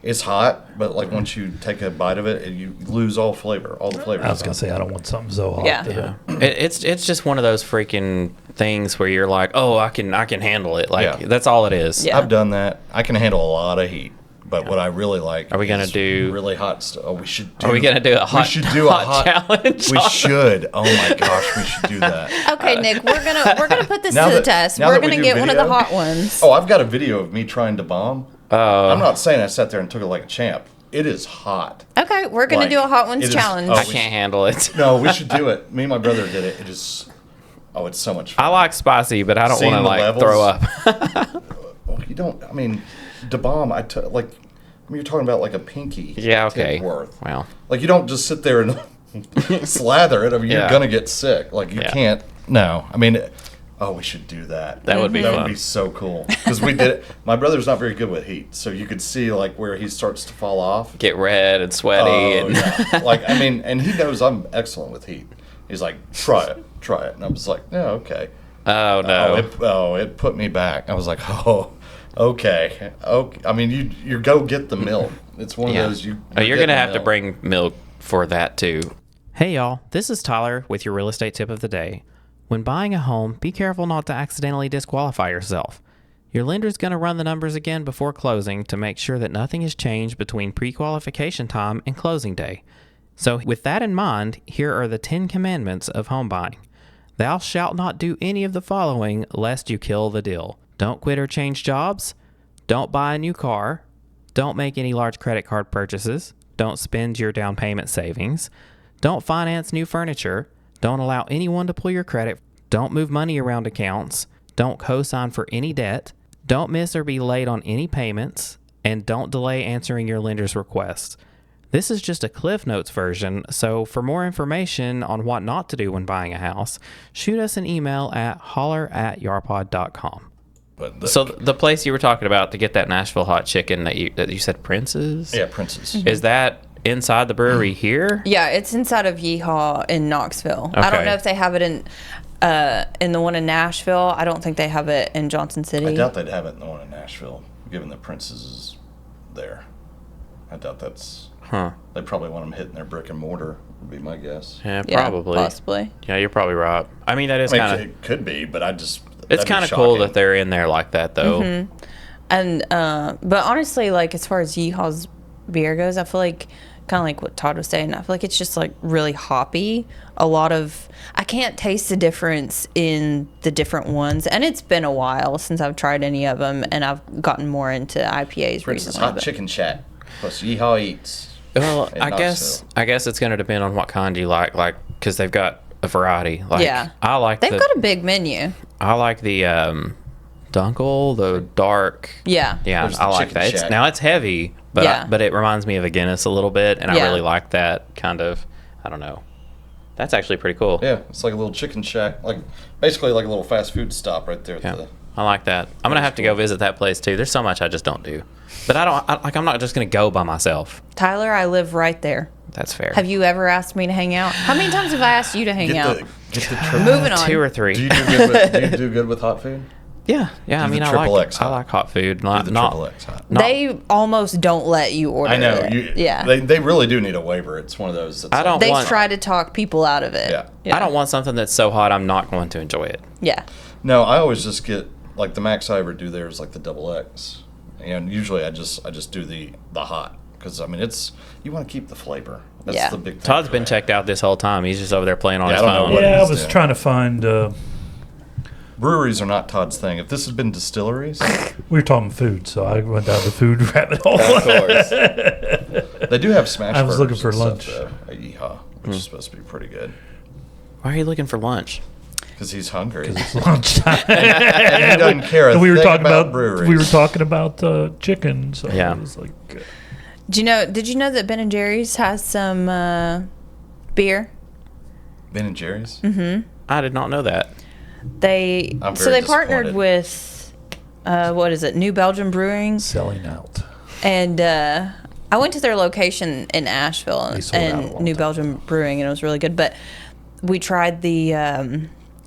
Speaker 2: It's hot, but like once you take a bite of it, you lose all the flavor.
Speaker 4: I was gonna say I don't want something so hot.
Speaker 3: Yeah.
Speaker 1: It's just one of those freaking things where you're like, oh, I can handle it. Like that's all it is.
Speaker 3: Yeah.
Speaker 2: I've done that. I can handle a lot of heat. But what I really like
Speaker 1: Are we gonna do
Speaker 2: really hot stuff? Oh, we should.
Speaker 1: Are we gonna do a hot?
Speaker 2: We should do a hot
Speaker 1: challenge.
Speaker 2: We should. Oh my gosh, we should do that.
Speaker 3: Okay, Nick, we're gonna put this to
Speaker 2: Now
Speaker 3: the
Speaker 2: that-
Speaker 3: test.
Speaker 2: now
Speaker 3: We're
Speaker 2: that we
Speaker 3: gonna
Speaker 2: do
Speaker 3: get one of the
Speaker 2: video-
Speaker 3: hot ones.
Speaker 2: Oh, I've got a video of me trying to bomb. I'm not saying I sat there and took it like a champ. It is hot.
Speaker 3: Okay, we're gonna
Speaker 2: Like,
Speaker 3: do a hot ones
Speaker 2: it is-
Speaker 3: challenge.
Speaker 2: oh,
Speaker 1: I can't handle it.
Speaker 2: No, we should do it. Me and my brother did it. It is. Oh, it's so much fun.
Speaker 1: I like spicy, but I don't
Speaker 2: Seeing
Speaker 1: want to
Speaker 2: the
Speaker 1: like
Speaker 2: levels.
Speaker 1: throw up.
Speaker 2: Oh, you don't. I mean, to bomb, like. I mean, you're talking about like a pinky.
Speaker 1: Yeah. Okay.
Speaker 2: tip worth.
Speaker 1: Well.
Speaker 2: Like you don't just sit there and slather it. I mean,
Speaker 1: Yeah.
Speaker 2: you're gonna get sick. Like you
Speaker 1: Yeah.
Speaker 2: can't. No. I mean, oh, we should do that.
Speaker 1: That would be
Speaker 2: That
Speaker 1: fun.
Speaker 2: would be so cool because we did it. My brother's not very good with heat, so you could see like where he starts to fall off.
Speaker 1: Get red and sweaty.
Speaker 2: Oh,
Speaker 1: and
Speaker 2: yeah. Like I mean, and he knows I'm excellent with heat. He's like, try it, and I was like, yeah, okay.
Speaker 1: Oh no.
Speaker 2: It put me back. I was like, oh, okay. I mean, you go get the milk. It's one of those you.
Speaker 1: You're
Speaker 2: get
Speaker 1: gonna
Speaker 2: the
Speaker 1: have to
Speaker 2: milk.
Speaker 1: bring milk for that too. Hey y'all, this is Tyler with your real estate tip of the day. When buying a home, be careful not to accidentally disqualify yourself. Your lender's gonna run the numbers again before closing to make sure that nothing has changed between pre-qualification time and closing day. So with that in mind, here are the 10 commandments of home buying. Thou shalt not do any of the following lest you kill the deal. Don't quit or change jobs. Don't buy a new car. Don't make any large credit card purchases. Don't spend your down payment savings. Don't finance new furniture. Don't allow anyone to pull your credit. Don't move money around accounts. Don't co-sign for any debt. Don't miss or be late on any payments. And don't delay answering your lender's requests. This is just a Cliff Notes version, so for more information on what not to do when buying a house, shoot us an email at holler@yarpod.com.
Speaker 2: But
Speaker 1: So the place you were talking about to get that Nashville hot chicken that you said Prince's?
Speaker 2: yeah, Princess.
Speaker 1: Is that inside the brewery here?
Speaker 3: Yeah, it's inside of Yeehaw in Knoxville. I
Speaker 1: Okay.
Speaker 3: don't know if they have it in the one in Nashville. I don't think they have it in Johnson City.
Speaker 2: I doubt they'd have it in the one in Nashville, given the Princess is there. I doubt that's.
Speaker 1: Huh.
Speaker 2: They probably want them hitting their brick and mortar. Would be my guess.
Speaker 1: Yeah,
Speaker 3: Yeah,
Speaker 1: probably.
Speaker 3: possibly.
Speaker 1: Yeah, you're probably right. I mean, that is
Speaker 2: I mean,
Speaker 1: kind of
Speaker 2: it could be, but I just.
Speaker 1: it's
Speaker 2: that'd be
Speaker 1: kind of cool
Speaker 2: shocking.
Speaker 1: that they're in there like that, though.
Speaker 3: Mm-hmm. And but honestly, like as far as Yeehaw's beer goes, I feel like kind of like what Todd was saying. I feel like it's just like really hoppy. I can't taste the difference in the different ones, and it's been a while since I've tried any of them, and I've gotten more into IPAs
Speaker 2: Princess
Speaker 3: recently.
Speaker 2: Hot
Speaker 3: but-
Speaker 2: Chicken Shack plus Yeehaw Eats.
Speaker 1: Well,
Speaker 2: in
Speaker 1: I guess it's going to depend on what kind you like, because they've got a variety. Like,
Speaker 3: Yeah.
Speaker 1: I like
Speaker 3: They've got a big menu.
Speaker 1: I like the Dunkel, the dark.
Speaker 3: Yeah.
Speaker 1: Yeah,
Speaker 2: There's the
Speaker 1: I like
Speaker 2: Chicken
Speaker 1: that.
Speaker 2: Shack.
Speaker 1: Now it's heavy, but
Speaker 3: Yeah.
Speaker 1: but it reminds me of a Guinness a little bit, and I
Speaker 3: Yeah.
Speaker 1: really like that kind of. I don't know. That's actually pretty cool.
Speaker 2: Yeah, it's like a little chicken shack, like basically like a little fast food stop right there. At
Speaker 1: Yeah.
Speaker 2: the,
Speaker 1: I like that. I'm gonna have to go visit that place too. There's so much I just don't do, but I'm not just gonna go by myself.
Speaker 3: Tyler, I live right there.
Speaker 1: That's fair.
Speaker 3: Have you ever asked me to hang out? How many times have I asked you to hang out?
Speaker 2: get the triple.
Speaker 3: Moving on.
Speaker 1: 2 or 3?
Speaker 2: Do you do good with, do you do good with hot food?
Speaker 1: Yeah. I
Speaker 2: Do
Speaker 1: mean,
Speaker 2: the
Speaker 1: I
Speaker 2: triple
Speaker 1: like
Speaker 2: X
Speaker 1: I
Speaker 2: hot.
Speaker 1: like hot food.
Speaker 2: Do
Speaker 1: Not
Speaker 2: the
Speaker 1: not
Speaker 2: triple X hot.
Speaker 1: not-
Speaker 3: They almost don't let you order
Speaker 2: I know.
Speaker 3: it. Yeah.
Speaker 2: They really do need a waiver. It's one of those. That's
Speaker 1: I don't
Speaker 3: They
Speaker 1: want-
Speaker 3: try to talk people out of it.
Speaker 2: Yeah.
Speaker 1: I don't want something that's so hot I'm not going to enjoy it.
Speaker 3: Yeah.
Speaker 2: No, I always just get like the max I ever do there is like the double X, and usually I just do the hot because I mean it's you want to keep the flavor. That's
Speaker 3: Yeah.
Speaker 2: the big thing.
Speaker 1: Todd's
Speaker 2: for
Speaker 1: been
Speaker 2: me.
Speaker 1: checked out this whole time. He's just over there playing on
Speaker 2: Yeah,
Speaker 1: his
Speaker 2: I don't know
Speaker 1: phone.
Speaker 2: what
Speaker 4: Yeah,
Speaker 2: it
Speaker 4: I
Speaker 2: is
Speaker 4: was
Speaker 2: there.
Speaker 4: trying to find.
Speaker 2: Breweries are not Todd's thing. If this had been distilleries,
Speaker 4: We were talking food, so I went down the food rabbit hole.
Speaker 1: Of course.
Speaker 2: they do have smash.
Speaker 4: I was looking
Speaker 2: burgers
Speaker 4: for
Speaker 2: and stuff,
Speaker 4: lunch.
Speaker 2: though, at Yeehaw, which is supposed to be pretty good
Speaker 1: Why are you looking for lunch?
Speaker 2: because he's hungry.
Speaker 4: It's lunchtime.
Speaker 2: And he doesn't care.
Speaker 4: And we were
Speaker 2: thing
Speaker 4: talking about
Speaker 2: breweries.
Speaker 4: we were talking about chicken, so
Speaker 1: Yeah.
Speaker 4: I was like,
Speaker 3: Did you know that Ben and Jerry's has some beer?
Speaker 2: Ben and Jerry's.
Speaker 1: I did not know that.
Speaker 3: They
Speaker 2: I'm
Speaker 3: so
Speaker 2: very
Speaker 3: they partnered
Speaker 2: disappointed.
Speaker 3: with what is it? New Belgium Brewing,
Speaker 4: selling out.
Speaker 3: and I went to their location in Asheville
Speaker 4: They sold out a
Speaker 3: and
Speaker 4: long
Speaker 3: New
Speaker 4: time
Speaker 3: Belgium Brewing, and it was really good. But we tried the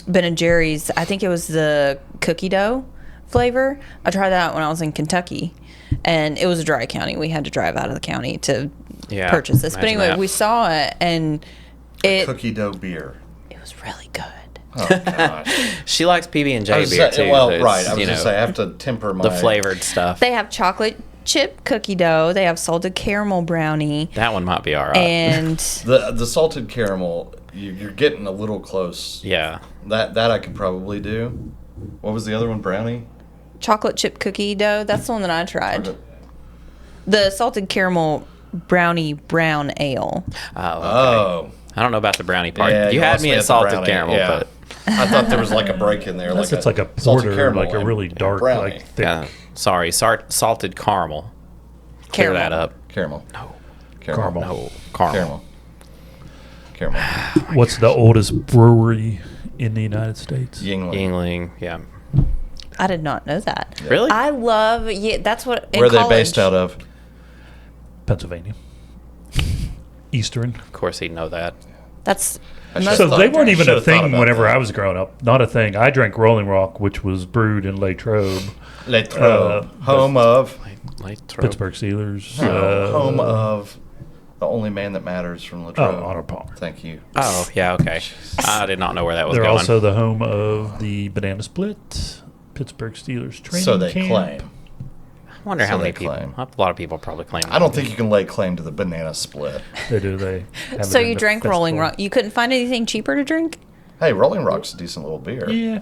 Speaker 3: Ben and Jerry's. I think it was the cookie dough flavor. I tried that when I was in Kentucky, and it was a dry county. We had to drive out of the county to purchase this. But
Speaker 1: imagine
Speaker 3: anyway,
Speaker 1: that.
Speaker 3: we saw it, and
Speaker 2: Cookie dough beer.
Speaker 3: it was really good.
Speaker 2: Oh gosh.
Speaker 1: She likes PB&J
Speaker 2: I was
Speaker 1: beer
Speaker 2: saying-
Speaker 1: too.
Speaker 2: well,
Speaker 1: so it's,
Speaker 2: right. I was
Speaker 1: you
Speaker 2: gonna
Speaker 1: know,
Speaker 2: say I have to temper my
Speaker 1: the flavored stuff.
Speaker 3: They have chocolate chip cookie dough. They have salted caramel brownie,
Speaker 1: That one might be all right.
Speaker 3: and
Speaker 2: the salted caramel. You're getting a little close.
Speaker 1: yeah.
Speaker 2: That I could probably do. What was the other one? Brownie.
Speaker 3: chocolate chip cookie dough. That's the one that I tried.
Speaker 2: Okay.
Speaker 3: The salted caramel brownie brown ale.
Speaker 1: Oh, okay.
Speaker 2: Oh.
Speaker 1: I don't know about the brownie part.
Speaker 2: Yeah,
Speaker 1: you
Speaker 2: you
Speaker 1: had
Speaker 2: lost
Speaker 1: me
Speaker 2: me
Speaker 1: at
Speaker 2: at the
Speaker 1: salted
Speaker 2: brownie,
Speaker 1: caramel,
Speaker 2: yeah.
Speaker 1: but
Speaker 2: I thought there was like a break in there.
Speaker 4: Unless it's like a
Speaker 2: salted
Speaker 4: porter,
Speaker 2: caramel
Speaker 4: like a
Speaker 2: and
Speaker 4: really dark,
Speaker 2: brownie.
Speaker 4: like thick.
Speaker 1: yeah. Sorry, salted caramel. Clear
Speaker 3: Caramel.
Speaker 1: that up.
Speaker 2: Caramel.
Speaker 1: No.
Speaker 2: Caramel.
Speaker 1: No. Caramel.
Speaker 2: Caramel.
Speaker 4: What's the oldest brewery in the United States?
Speaker 2: Yingling.
Speaker 1: Yingling. Yeah.
Speaker 3: I did not know that.
Speaker 1: Really?
Speaker 3: I love. Yeah, that's what. In
Speaker 2: Where are they
Speaker 3: college,
Speaker 2: based out of?
Speaker 4: Pennsylvania. Eastern.
Speaker 1: Of course he'd know that.
Speaker 3: That's.
Speaker 2: I
Speaker 3: most-
Speaker 4: So
Speaker 2: thought-
Speaker 4: they weren't even a
Speaker 2: should've thought
Speaker 4: thing
Speaker 2: about
Speaker 4: whenever
Speaker 2: that.
Speaker 4: I was growing up. Not a thing. I drank Rolling Rock, which was brewed in Latrobe,
Speaker 2: Letner. Home of.
Speaker 1: Late throat.
Speaker 4: Pittsburgh Steelers.
Speaker 2: Home of. The only man that matters from
Speaker 4: Oh,
Speaker 2: Latrobe.
Speaker 4: Arnold Palmer.
Speaker 2: Thank you.
Speaker 1: Oh, yeah, okay. I did not know where that was
Speaker 4: They're
Speaker 1: going.
Speaker 4: also the home of the Banana Split, Pittsburgh Steelers training
Speaker 2: So they
Speaker 4: camp.
Speaker 2: claim.
Speaker 1: I wonder
Speaker 2: so
Speaker 1: how many
Speaker 2: they
Speaker 1: people.
Speaker 2: claim.
Speaker 1: A lot of people probably claim.
Speaker 2: I don't think you can lay claim to the banana split.
Speaker 4: They do. They. Have
Speaker 3: So
Speaker 4: it in
Speaker 3: you
Speaker 4: the
Speaker 3: drank Rolling
Speaker 4: festival.
Speaker 3: Rock. You couldn't find anything cheaper to drink.
Speaker 2: Hey, Rolling Rock's a decent little beer.
Speaker 4: Yeah,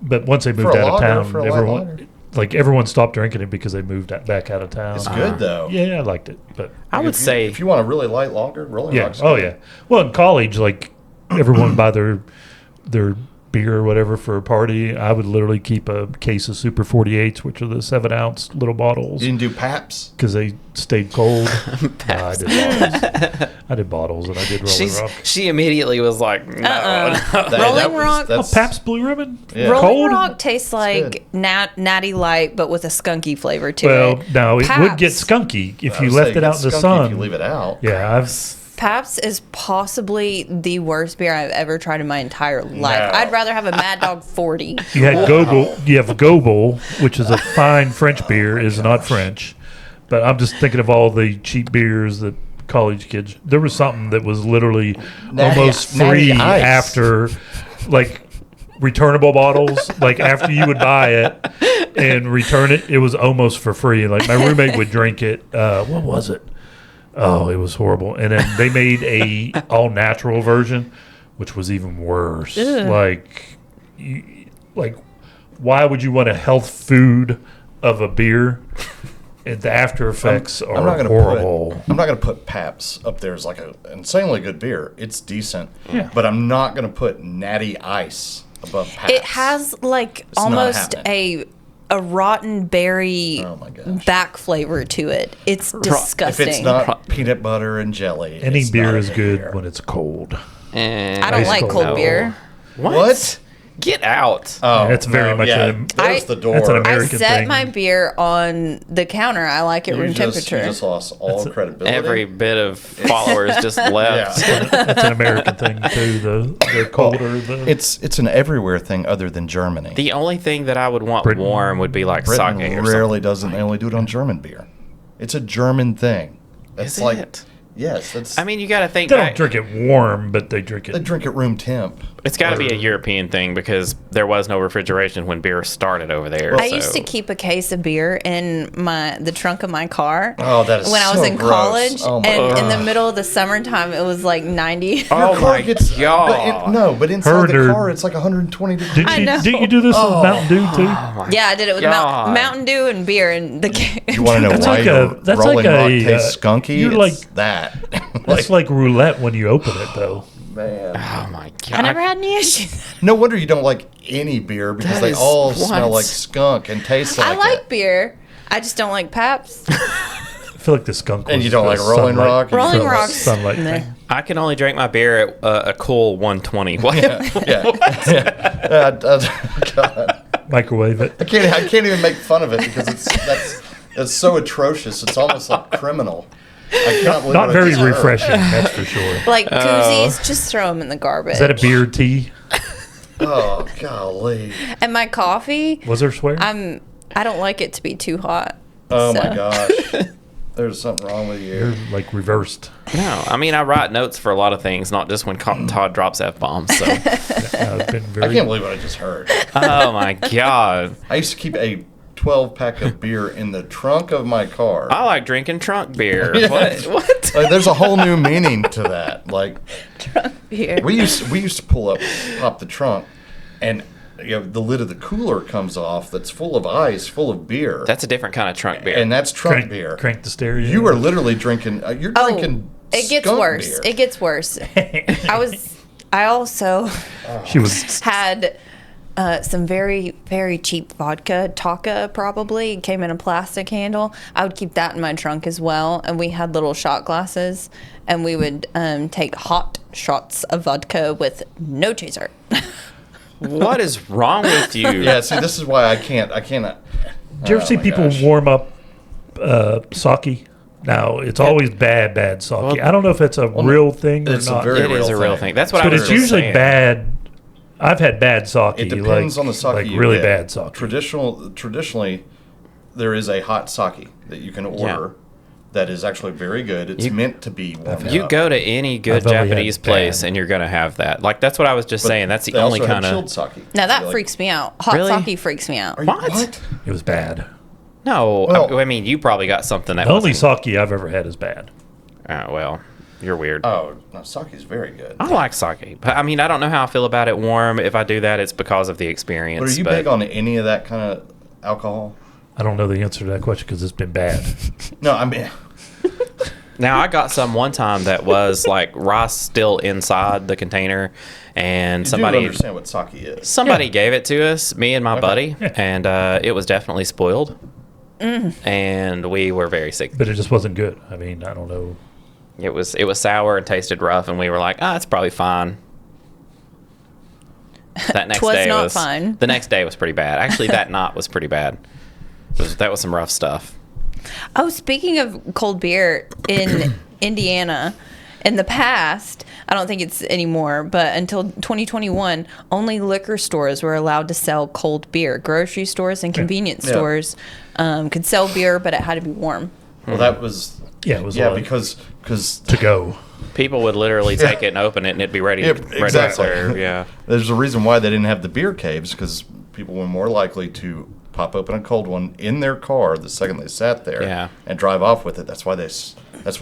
Speaker 4: but once they
Speaker 2: For
Speaker 4: moved
Speaker 2: a
Speaker 4: out of
Speaker 2: lager,
Speaker 4: town,
Speaker 2: for a light lager.
Speaker 4: everyone stopped drinking it because they moved back out of town.
Speaker 2: It's good though.
Speaker 4: Yeah, I liked it, but
Speaker 1: I would say.
Speaker 2: if you want a really light lager, Rolling
Speaker 4: yeah.
Speaker 2: Rock's
Speaker 4: Oh
Speaker 2: good.
Speaker 4: yeah. Well, in college, like everyone buy their beer or whatever for a party. I would literally keep a case of Super 48s, which are the 7-ounce little bottles,
Speaker 2: You didn't do Paps?
Speaker 4: because they stayed cold. No, I did bottles. I did bottles, and I did Rolling Rock.
Speaker 1: She immediately was like, no.
Speaker 3: Rolling Rock-
Speaker 4: Oh, Pabst Blue Ribbon.
Speaker 2: Yeah.
Speaker 3: Rolling
Speaker 4: Cold?
Speaker 3: Rock tastes like natty light, but with a skunky flavor to
Speaker 4: Well,
Speaker 3: it.
Speaker 4: no, it would get
Speaker 3: Pabst.
Speaker 4: skunky if
Speaker 2: I
Speaker 4: you
Speaker 2: would
Speaker 4: left
Speaker 2: say
Speaker 4: it out in the
Speaker 2: skunky
Speaker 4: sun.
Speaker 2: If you leave it out.
Speaker 4: Yeah, I've.
Speaker 3: Pabst is possibly the worst beer I've ever tried in my entire life.
Speaker 2: No.
Speaker 3: I'd rather have a Mad Dog 40.
Speaker 4: You had Gobel. You have Gobel, which is a fine French beer, is not French. But I'm just thinking of all the cheap beers that college kids. There was something that was literally almost free
Speaker 2: Natty Ice.
Speaker 4: after, like, returnable bottles. Like after you would buy it and return it, it was almost for free. Like my roommate would drink it. What was it? Oh, it was horrible. And then they made a all natural version, which was even worse. Like, why would you want a health food of a beer? And the after effects are horrible.
Speaker 2: I'm not gonna put Paps up there as like an insanely good beer. It's decent,
Speaker 4: Yeah.
Speaker 2: but I'm not gonna put Natty Ice above Paps.
Speaker 3: It has like
Speaker 2: not
Speaker 3: almost
Speaker 2: happening.
Speaker 3: a rotten berry
Speaker 2: Oh my gosh.
Speaker 3: back flavor to it. It's
Speaker 2: If
Speaker 3: disgusting.
Speaker 2: it's not peanut butter and jelly,
Speaker 4: Any
Speaker 2: it's
Speaker 4: beer
Speaker 2: not a
Speaker 4: is good
Speaker 2: beer.
Speaker 4: when it's cold.
Speaker 3: I don't
Speaker 4: ice
Speaker 3: like
Speaker 4: cold.
Speaker 3: cold
Speaker 1: No.
Speaker 3: beer.
Speaker 2: What?
Speaker 1: Get out.
Speaker 2: Oh,
Speaker 4: That's very much
Speaker 2: yeah.
Speaker 4: a-
Speaker 2: There's
Speaker 3: I-
Speaker 2: the door.
Speaker 4: That's an
Speaker 3: I
Speaker 4: American
Speaker 3: set
Speaker 4: thing.
Speaker 3: my beer on the counter. I like it room
Speaker 2: You
Speaker 3: temperature.
Speaker 2: just lost all credibility.
Speaker 1: Every bit of followers just left.
Speaker 2: Yeah.
Speaker 4: That's an American thing too. The colder the
Speaker 2: It's an everywhere thing other than Germany.
Speaker 1: The only thing that I would want
Speaker 4: Britain.
Speaker 1: warm would be like
Speaker 2: Britain
Speaker 1: sake or
Speaker 2: rarely doesn't. They only do it on German beer. It's a German thing. That's
Speaker 1: Is
Speaker 2: like
Speaker 1: it?
Speaker 2: yes. That's
Speaker 1: I mean, you got to think
Speaker 4: they don't
Speaker 1: back.
Speaker 4: drink it warm, but they drink
Speaker 2: they
Speaker 4: it.
Speaker 2: drink at room temp.
Speaker 1: It's got to be a European thing because there was no refrigeration when beer started over there.
Speaker 3: I
Speaker 1: so-
Speaker 3: used to keep a case of beer in the trunk of my car.
Speaker 2: Oh, that is
Speaker 3: when I was
Speaker 2: so
Speaker 3: in
Speaker 2: gross.
Speaker 3: college,
Speaker 2: Oh my
Speaker 3: and in the
Speaker 2: God.
Speaker 3: middle of the summertime, it was like 90.
Speaker 1: Oh
Speaker 2: Your car
Speaker 1: my
Speaker 2: gets-
Speaker 1: god!
Speaker 2: but inside
Speaker 4: Her
Speaker 2: the
Speaker 4: nerd.
Speaker 2: car, it's like 120 degrees.
Speaker 3: know.
Speaker 4: Didn't you do this with Mountain Dew too?
Speaker 3: Yeah, I did it with
Speaker 1: God.
Speaker 3: Mountain Dew and beer and the.
Speaker 2: You want to know
Speaker 4: That's
Speaker 2: why
Speaker 4: like
Speaker 2: your
Speaker 4: a- that's
Speaker 2: Rolling
Speaker 4: like
Speaker 2: Rock
Speaker 4: a,
Speaker 2: tastes skunky?
Speaker 4: you're
Speaker 2: It's
Speaker 4: like-
Speaker 2: that.
Speaker 4: It's like roulette when you open it, though.
Speaker 2: man.
Speaker 1: Oh my god!
Speaker 3: I never had any issues.
Speaker 2: No wonder you don't like any beer because
Speaker 1: That
Speaker 2: they
Speaker 1: is
Speaker 2: all
Speaker 1: what?
Speaker 2: smell like skunk and taste like
Speaker 3: I like
Speaker 2: it.
Speaker 3: beer. I just don't like Pabst.
Speaker 4: I feel like the skunk.
Speaker 2: And
Speaker 4: was
Speaker 2: you don't
Speaker 4: the
Speaker 2: like Rolling
Speaker 4: sunlight-
Speaker 2: Rock?
Speaker 3: Rolling
Speaker 2: You don't
Speaker 3: Rock's
Speaker 4: sunlight
Speaker 3: meh.
Speaker 4: thing.
Speaker 1: I can only drink my beer at a cool 120. What?
Speaker 2: Yeah. God.
Speaker 4: Microwave it.
Speaker 2: I can't even make fun of it because that's so atrocious. It's almost like criminal. I can't believe
Speaker 4: Not
Speaker 2: what I
Speaker 4: very
Speaker 2: just heard.
Speaker 4: refreshing, that's for sure.
Speaker 3: Like koozies, just throw them in the garbage.
Speaker 4: Is that a beer tea?
Speaker 2: Oh golly!
Speaker 3: And my coffee,
Speaker 4: Was there swear?
Speaker 3: I don't like it to be too hot.
Speaker 2: Oh
Speaker 3: So-
Speaker 2: my gosh. There's something wrong with
Speaker 4: You're
Speaker 2: you.
Speaker 4: like reversed.
Speaker 1: No, I mean I write notes for a lot of things, not just when Todd drops f bombs. So,
Speaker 4: It's been very.
Speaker 2: I can't believe what I just heard.
Speaker 1: oh my god,
Speaker 2: I used to keep a 12-pack of beer in the trunk of my car.
Speaker 1: I like drinking trunk beer.
Speaker 2: Yeah.
Speaker 1: What?
Speaker 2: Like, there's a whole new meaning to that. Like
Speaker 3: Beer.
Speaker 2: we used to pop the trunk, and the lid of the cooler comes off. That's full of ice, full of beer.
Speaker 1: That's a different kind of trunk beer.
Speaker 2: and that's trunk beer.
Speaker 4: Crank the stereo.
Speaker 2: You are literally drinking. You're drinking.
Speaker 3: It gets
Speaker 2: skunk
Speaker 3: worse.
Speaker 2: beer.
Speaker 3: It gets worse. I also
Speaker 4: She was.
Speaker 3: had some very, very cheap vodka, Taka probably. It came in a plastic handle. I would keep that in my trunk as well. And we had little shot glasses, and we would take hot shots of vodka with no chaser.
Speaker 1: What is wrong with you?
Speaker 2: Yeah. See, this is why I cannot.
Speaker 4: Do you ever see
Speaker 2: my
Speaker 4: people
Speaker 2: gosh.
Speaker 4: warm up sake? Now it's always bad sake.
Speaker 1: Well,
Speaker 4: I don't know if it's a real thing or
Speaker 2: it's a
Speaker 4: not.
Speaker 2: very
Speaker 1: It is a real thing. That's what I
Speaker 4: but
Speaker 1: was
Speaker 4: it's
Speaker 1: just
Speaker 4: usually
Speaker 1: saying.
Speaker 4: bad. I've had bad sake.
Speaker 2: It depends on the sake
Speaker 4: like
Speaker 2: you
Speaker 4: really
Speaker 2: get.
Speaker 4: bad sake.
Speaker 2: Traditionally, there is a hot sake that you can order that is actually very good. It's meant to be warmed
Speaker 1: You
Speaker 2: up.
Speaker 1: go to any good
Speaker 4: I've only had
Speaker 1: Japanese place
Speaker 4: bad.
Speaker 1: and you're gonna have that. Like that's what I was just saying. That's the
Speaker 2: They
Speaker 1: only
Speaker 2: also have
Speaker 1: kind of.
Speaker 2: chilled sake.
Speaker 3: Now that
Speaker 2: Like,
Speaker 3: freaks me out. Hot
Speaker 1: Really?
Speaker 3: sake freaks me out.
Speaker 2: are you-
Speaker 1: What?
Speaker 4: It was bad.
Speaker 1: No,
Speaker 2: Well-
Speaker 1: I mean you probably got something that
Speaker 4: The only
Speaker 1: wasn't-
Speaker 4: sake I've ever had is bad.
Speaker 1: well, you're weird.
Speaker 2: Oh, no, sake is very good.
Speaker 1: I like sake, but I mean I don't know how I feel about it warm. If I do that, it's because of the experience.
Speaker 2: But are you big on any of that kind of alcohol?
Speaker 4: I don't know the answer to that question because it's been bad.
Speaker 2: No, I mean,
Speaker 1: Now I got some one time that was like rice still inside the container, and
Speaker 2: you do
Speaker 1: somebody
Speaker 2: understand what sake is.
Speaker 1: somebody gave it to us, me and my buddy, and it was definitely spoiled, and we were very sick.
Speaker 4: But it just wasn't good. I mean, I don't know.
Speaker 1: It was sour and tasted rough, and we were like, it's probably fine. That next
Speaker 3: 'Twas
Speaker 1: day
Speaker 3: not
Speaker 1: was
Speaker 3: fine.
Speaker 1: The next day was pretty bad. Actually, that night was pretty bad. That was some rough stuff.
Speaker 3: Oh, speaking of cold beer in Indiana, in the past, I don't think it's anymore, but until 2021, only liquor stores were allowed to sell cold beer. Grocery stores and convenience
Speaker 2: Yeah.
Speaker 3: stores could sell beer, but it had to be warm.
Speaker 2: Well, that was
Speaker 4: Yeah, it was
Speaker 2: yeah
Speaker 4: like
Speaker 2: because
Speaker 4: to go.
Speaker 1: People would literally take it and open it, and it'd be ready,
Speaker 2: Yeah,
Speaker 1: ready
Speaker 2: exactly.
Speaker 1: to serve. Yeah.
Speaker 2: there's a reason why they didn't have the beer caves because people were more likely to pop open a cold one in their car the second they sat there
Speaker 1: Yeah.
Speaker 2: and drive off with it. That's why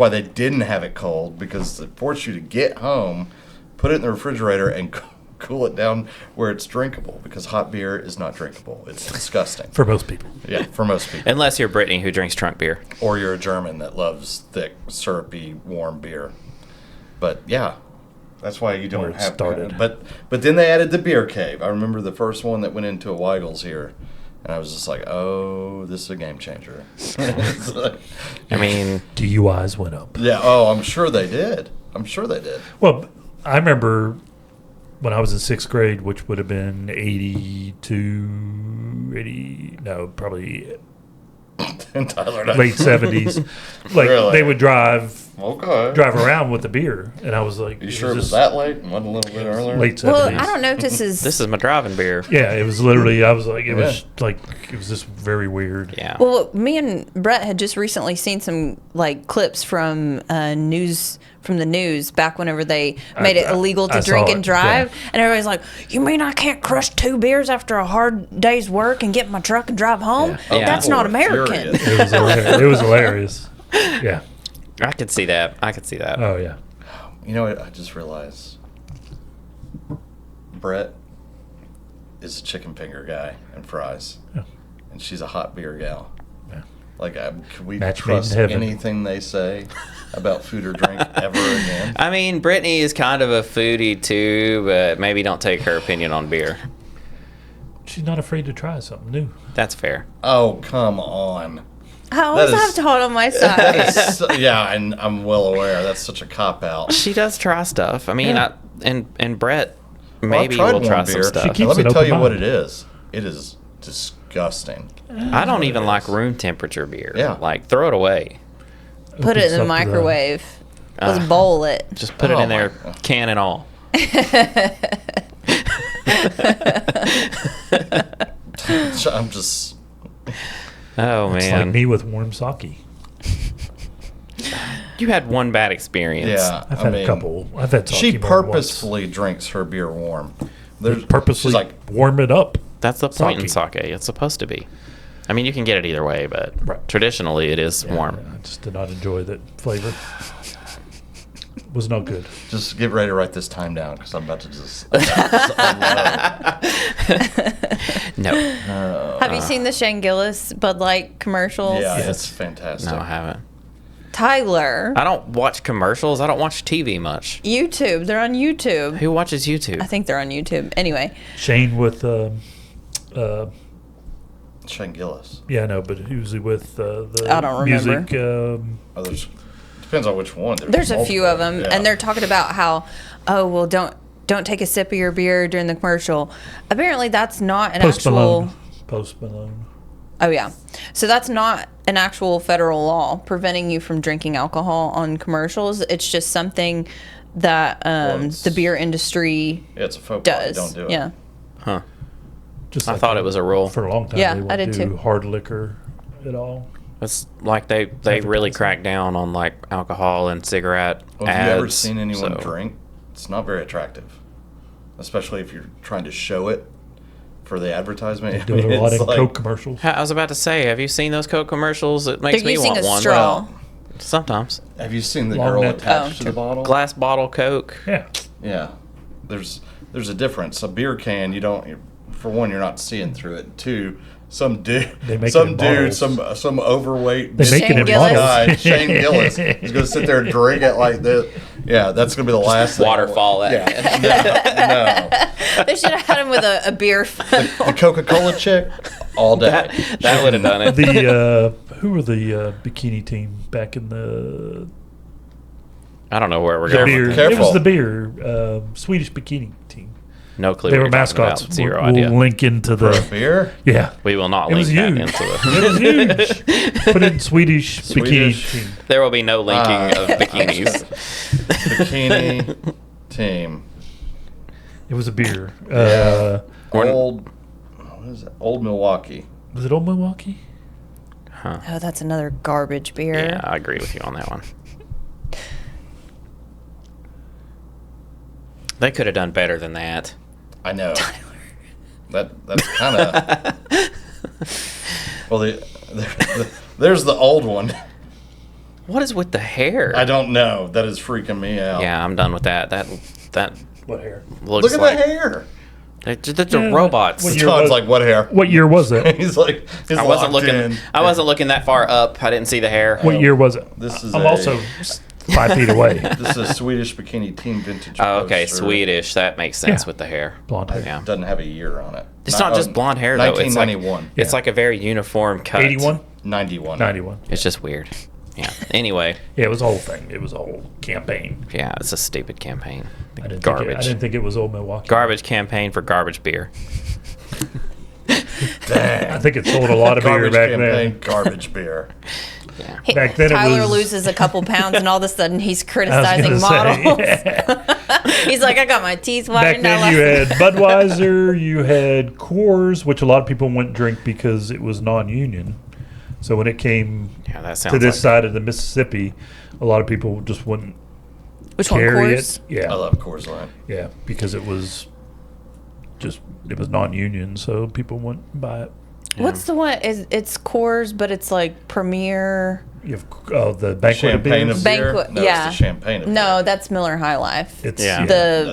Speaker 2: they didn't have it cold because it forced you to get home, put it in the refrigerator, and cool it down where it's drinkable because hot beer is not drinkable. It's disgusting.
Speaker 4: For most people.
Speaker 2: Yeah, for most people.
Speaker 1: Unless you're Brittany, who drinks trunk beer.
Speaker 2: Or you're a German that loves thick, syrupy, warm beer. But yeah, that's why you
Speaker 4: Where
Speaker 2: don't
Speaker 4: it
Speaker 2: have.
Speaker 4: started.
Speaker 2: But then they added the beer cave. I remember the first one that went into a Weigel's here, and I was just like, "Oh, this is a game changer." It's like-
Speaker 1: I mean,
Speaker 4: DUIs went up.
Speaker 2: yeah. Oh, I'm sure they did. I'm sure they did.
Speaker 4: Well, I remember when I was in sixth grade, which would have been 82, 80, no, probably
Speaker 2: And Tyler, and I-
Speaker 4: late 70s. Like,
Speaker 2: Really?
Speaker 4: they would drive
Speaker 2: Okay.
Speaker 4: around with the beer. And I was like,
Speaker 2: You sure it was
Speaker 4: this
Speaker 2: that late and wasn't a little bit earlier?
Speaker 4: late 70s?
Speaker 3: Well, I don't know if this is.
Speaker 1: this is my driving beer.
Speaker 4: Yeah, it was literally, I was like, it was just very weird.
Speaker 1: Yeah.
Speaker 3: Well, me and Brett had just recently seen some like clips from the news back whenever they made it illegal
Speaker 4: I
Speaker 3: to drink
Speaker 4: saw
Speaker 3: and
Speaker 4: it,
Speaker 3: drive,
Speaker 4: yeah.
Speaker 3: and everybody's like, "You mean I can't crush 2 beers after a hard day's work and get in my truck and drive home?
Speaker 1: Yeah.
Speaker 3: That's
Speaker 2: People
Speaker 3: not
Speaker 2: were
Speaker 3: American."
Speaker 2: furious.
Speaker 4: It was hilarious. It was hilarious. Yeah.
Speaker 1: I could see that.
Speaker 4: Oh, yeah.
Speaker 2: You know what? I just realized Brett is a chicken finger guy and fries,
Speaker 4: Yeah.
Speaker 2: and she's a hot beer gal.
Speaker 4: Yeah.
Speaker 2: Like, can we
Speaker 4: Match made in
Speaker 2: trust
Speaker 4: heaven.
Speaker 2: anything they say about food or drink ever again?
Speaker 1: I mean, Brittany is kind of a foodie too, but maybe don't take her opinion on beer.
Speaker 4: She's not afraid to try something new.
Speaker 1: That's fair.
Speaker 2: Oh, come on.
Speaker 3: I always
Speaker 2: That is-
Speaker 3: have Todd on my side.
Speaker 2: Yeah, and I'm well aware that's such a cop out.
Speaker 1: She does try stuff. I mean,
Speaker 4: Yeah.
Speaker 1: and Brett
Speaker 2: Well,
Speaker 1: maybe
Speaker 2: I've tried
Speaker 1: will try
Speaker 2: warm
Speaker 1: some
Speaker 2: beer.
Speaker 1: stuff.
Speaker 4: She keeps
Speaker 2: Let me
Speaker 4: an
Speaker 2: tell
Speaker 4: open
Speaker 2: you what
Speaker 4: mind.
Speaker 2: it is. It is disgusting.
Speaker 1: I don't even like room temperature beer.
Speaker 2: Yeah.
Speaker 1: Like throw it away.
Speaker 3: Put it in
Speaker 4: Opens
Speaker 3: the
Speaker 4: up
Speaker 3: microwave. Let's bowl it.
Speaker 1: Just put it
Speaker 2: Oh
Speaker 1: in there,
Speaker 2: my God.
Speaker 1: can and all.
Speaker 2: I'm just.
Speaker 1: Oh,
Speaker 4: It's
Speaker 1: man.
Speaker 4: like me with warm sake.
Speaker 1: You had one bad experience.
Speaker 2: Yeah,
Speaker 4: I've had a couple. I've had sake
Speaker 2: She
Speaker 4: more than once.
Speaker 2: purposefully drinks her beer warm.
Speaker 4: Purposely
Speaker 2: she's like,
Speaker 4: warm it up.
Speaker 1: That's the point in
Speaker 4: Sake.
Speaker 1: sake. It's supposed to be. I mean, you can get it either way, but
Speaker 4: Right.
Speaker 1: traditionally it is warm.
Speaker 4: I just did not enjoy that flavor. Was not good.
Speaker 2: just get ready to write this time down because I'm about to just.
Speaker 1: No.
Speaker 3: Have you seen the Shane Gillis Bud Light commercials?
Speaker 2: Yeah,
Speaker 4: Yes.
Speaker 2: it's fantastic.
Speaker 1: No, I haven't.
Speaker 3: Tyler.
Speaker 1: I don't watch commercials. I don't watch TV much.
Speaker 3: YouTube. They're on YouTube.
Speaker 1: Who watches YouTube?
Speaker 3: I think they're on YouTube. Anyway,
Speaker 4: Shane with,
Speaker 2: Shane Gillis.
Speaker 4: yeah, no, but usually with the
Speaker 3: I don't remember.
Speaker 4: music.
Speaker 2: Oh, depends on which one.
Speaker 3: there's a few of them,
Speaker 2: multiple.
Speaker 3: and they're talking about how, oh well, don't take a sip of your beer during the commercial. Apparently, that's not an
Speaker 4: Post
Speaker 3: actual.
Speaker 4: Malone. Post Malone.
Speaker 3: Oh yeah, so that's not an actual federal law preventing you from drinking alcohol on commercials. It's just something that the beer industry
Speaker 2: Yeah, it's a faux pas.
Speaker 3: does.
Speaker 2: Don't do it.
Speaker 3: Yeah.
Speaker 1: Huh.
Speaker 4: Just
Speaker 1: I
Speaker 4: like
Speaker 1: thought it was a rule.
Speaker 4: For a long time,
Speaker 3: Yeah,
Speaker 4: they
Speaker 3: I
Speaker 4: won't
Speaker 3: did
Speaker 4: do
Speaker 3: too.
Speaker 4: hard liquor at all.
Speaker 1: It's like they really crack down on like alcohol and cigarette
Speaker 2: Well,
Speaker 1: ads.
Speaker 2: have you ever seen anyone
Speaker 1: so-
Speaker 2: drink? It's not very attractive, especially if you're trying to show it for the advertisement.
Speaker 4: Do it a lot
Speaker 2: it's
Speaker 4: in
Speaker 2: like-
Speaker 4: Coke commercials.
Speaker 1: I was about to say, have you seen those Coke commercials? It makes
Speaker 3: They're
Speaker 1: me
Speaker 3: using
Speaker 1: want
Speaker 3: a
Speaker 1: one.
Speaker 3: straw.
Speaker 2: Well,
Speaker 1: Sometimes.
Speaker 2: have you seen the
Speaker 4: Long
Speaker 2: girl
Speaker 4: neck.
Speaker 2: attached
Speaker 3: Oh.
Speaker 2: to the bottle?
Speaker 1: Glass bottle Coke.
Speaker 4: Yeah.
Speaker 2: Yeah, there's a difference. A beer can, you don't. For one, you're not seeing through it. Two, some dude,
Speaker 4: They make it
Speaker 2: some
Speaker 4: in
Speaker 2: dude,
Speaker 4: bottles.
Speaker 2: some overweight
Speaker 4: They make it
Speaker 3: Shane
Speaker 4: in
Speaker 3: Gillis.
Speaker 4: bottles.
Speaker 2: guy, Shane Gillis, he's gonna sit there and drink it like this. Yeah, that's gonna be the last thing.
Speaker 1: Waterfall that.
Speaker 2: Yeah,
Speaker 3: They should have had him with a beer funnel.
Speaker 2: the Coca-Cola chick, all day.
Speaker 1: That would have done it.
Speaker 4: The who were the bikini team back in the
Speaker 1: I don't know where we're
Speaker 2: Careful,
Speaker 1: going.
Speaker 4: beer?
Speaker 1: with
Speaker 2: careful.
Speaker 4: It was the beer Swedish bikini team.
Speaker 1: that. No clue.
Speaker 4: They
Speaker 1: what
Speaker 4: were
Speaker 1: you're talking
Speaker 4: mascots.
Speaker 1: about. Zero
Speaker 4: we'll
Speaker 1: idea.
Speaker 4: link into
Speaker 2: For a
Speaker 4: the
Speaker 2: beer.
Speaker 4: yeah.
Speaker 1: We will not
Speaker 4: It
Speaker 1: link
Speaker 4: was
Speaker 1: that
Speaker 4: huge.
Speaker 1: into the.
Speaker 4: It was huge. Put in Swedish
Speaker 2: Swedish.
Speaker 4: bikini team.
Speaker 1: There will be no linking of
Speaker 2: Ah.
Speaker 1: bikinis.
Speaker 2: Bikini team.
Speaker 4: It was a beer.
Speaker 2: Yeah.
Speaker 1: We're-
Speaker 2: Old. What is it? Old Milwaukee.
Speaker 4: Was it Old Milwaukee?
Speaker 3: Oh, that's another garbage beer.
Speaker 1: Yeah, I agree with you on that one. They could have done better than that.
Speaker 2: I know. That's kind of. Well, there's the old one.
Speaker 1: What is with the hair?
Speaker 2: I don't know. That is freaking me out.
Speaker 1: Yeah, I'm done with that. That
Speaker 4: What hair?
Speaker 1: looks
Speaker 2: Look at
Speaker 1: like
Speaker 2: the hair.
Speaker 1: they're
Speaker 4: Yeah,
Speaker 1: robots.
Speaker 4: what year
Speaker 2: Todd's
Speaker 4: was-
Speaker 2: like, what hair?
Speaker 4: What year was it?
Speaker 2: He's like, he's
Speaker 1: I wasn't
Speaker 2: locked
Speaker 1: looking.
Speaker 2: in.
Speaker 1: I wasn't looking that far up. I didn't see the hair.
Speaker 4: What year was it?
Speaker 2: This is
Speaker 4: I'm
Speaker 2: a-
Speaker 4: also 5 feet away.
Speaker 2: This is a Swedish bikini team vintage.
Speaker 1: Oh, okay,
Speaker 2: poster.
Speaker 1: Swedish. That makes sense
Speaker 4: Yeah.
Speaker 1: with the hair.
Speaker 4: Blonde hair.
Speaker 1: Yeah.
Speaker 2: Doesn't have a year on it.
Speaker 1: It's not just blonde hair though. It's like
Speaker 2: 1991.
Speaker 1: it's
Speaker 4: Yeah.
Speaker 1: like a very uniform cut.
Speaker 4: 81?
Speaker 2: 91.
Speaker 4: 91.
Speaker 1: It's just weird. Yeah. Anyway,
Speaker 4: Yeah, it was a whole thing. It was a whole campaign.
Speaker 1: yeah, it's a stupid campaign.
Speaker 4: I didn't
Speaker 1: Garbage.
Speaker 4: Think I didn't think it was Old Milwaukee.
Speaker 1: Garbage campaign for garbage beer.
Speaker 2: Dang.
Speaker 4: I think it sold a lot of beer
Speaker 2: Garbage
Speaker 4: back
Speaker 2: campaign,
Speaker 4: then.
Speaker 2: garbage beer.
Speaker 4: Back then it
Speaker 3: Tyler
Speaker 4: was-
Speaker 3: loses a couple pounds, and all of a sudden he's
Speaker 4: I was
Speaker 3: criticizing
Speaker 4: gonna say,
Speaker 3: models.
Speaker 4: yeah.
Speaker 3: He's like, I got my teeth
Speaker 4: Back
Speaker 3: whitened.
Speaker 4: then
Speaker 3: I
Speaker 4: you
Speaker 3: left-
Speaker 4: had Budweiser, you had Coors, which a lot of people wouldn't drink because it was non-union. So when it came
Speaker 1: Yeah, that sounds
Speaker 4: to this
Speaker 1: like
Speaker 4: side of the Mississippi, a lot of people just wouldn't
Speaker 3: Which one,
Speaker 4: carry
Speaker 3: Coors?
Speaker 4: it. Yeah,
Speaker 2: I love Coors Light.
Speaker 4: yeah, because it was non-union, so people wouldn't buy it.
Speaker 3: What's the one? It's Coors, but it's like Premier.
Speaker 4: You have the banquet
Speaker 2: Champagne
Speaker 4: of
Speaker 2: of
Speaker 4: beers.
Speaker 2: beer?
Speaker 3: Banquet,
Speaker 2: No,
Speaker 3: yeah.
Speaker 2: it's the champagne of
Speaker 3: No,
Speaker 2: beer.
Speaker 3: that's Miller High Life.
Speaker 4: It's
Speaker 1: Yeah.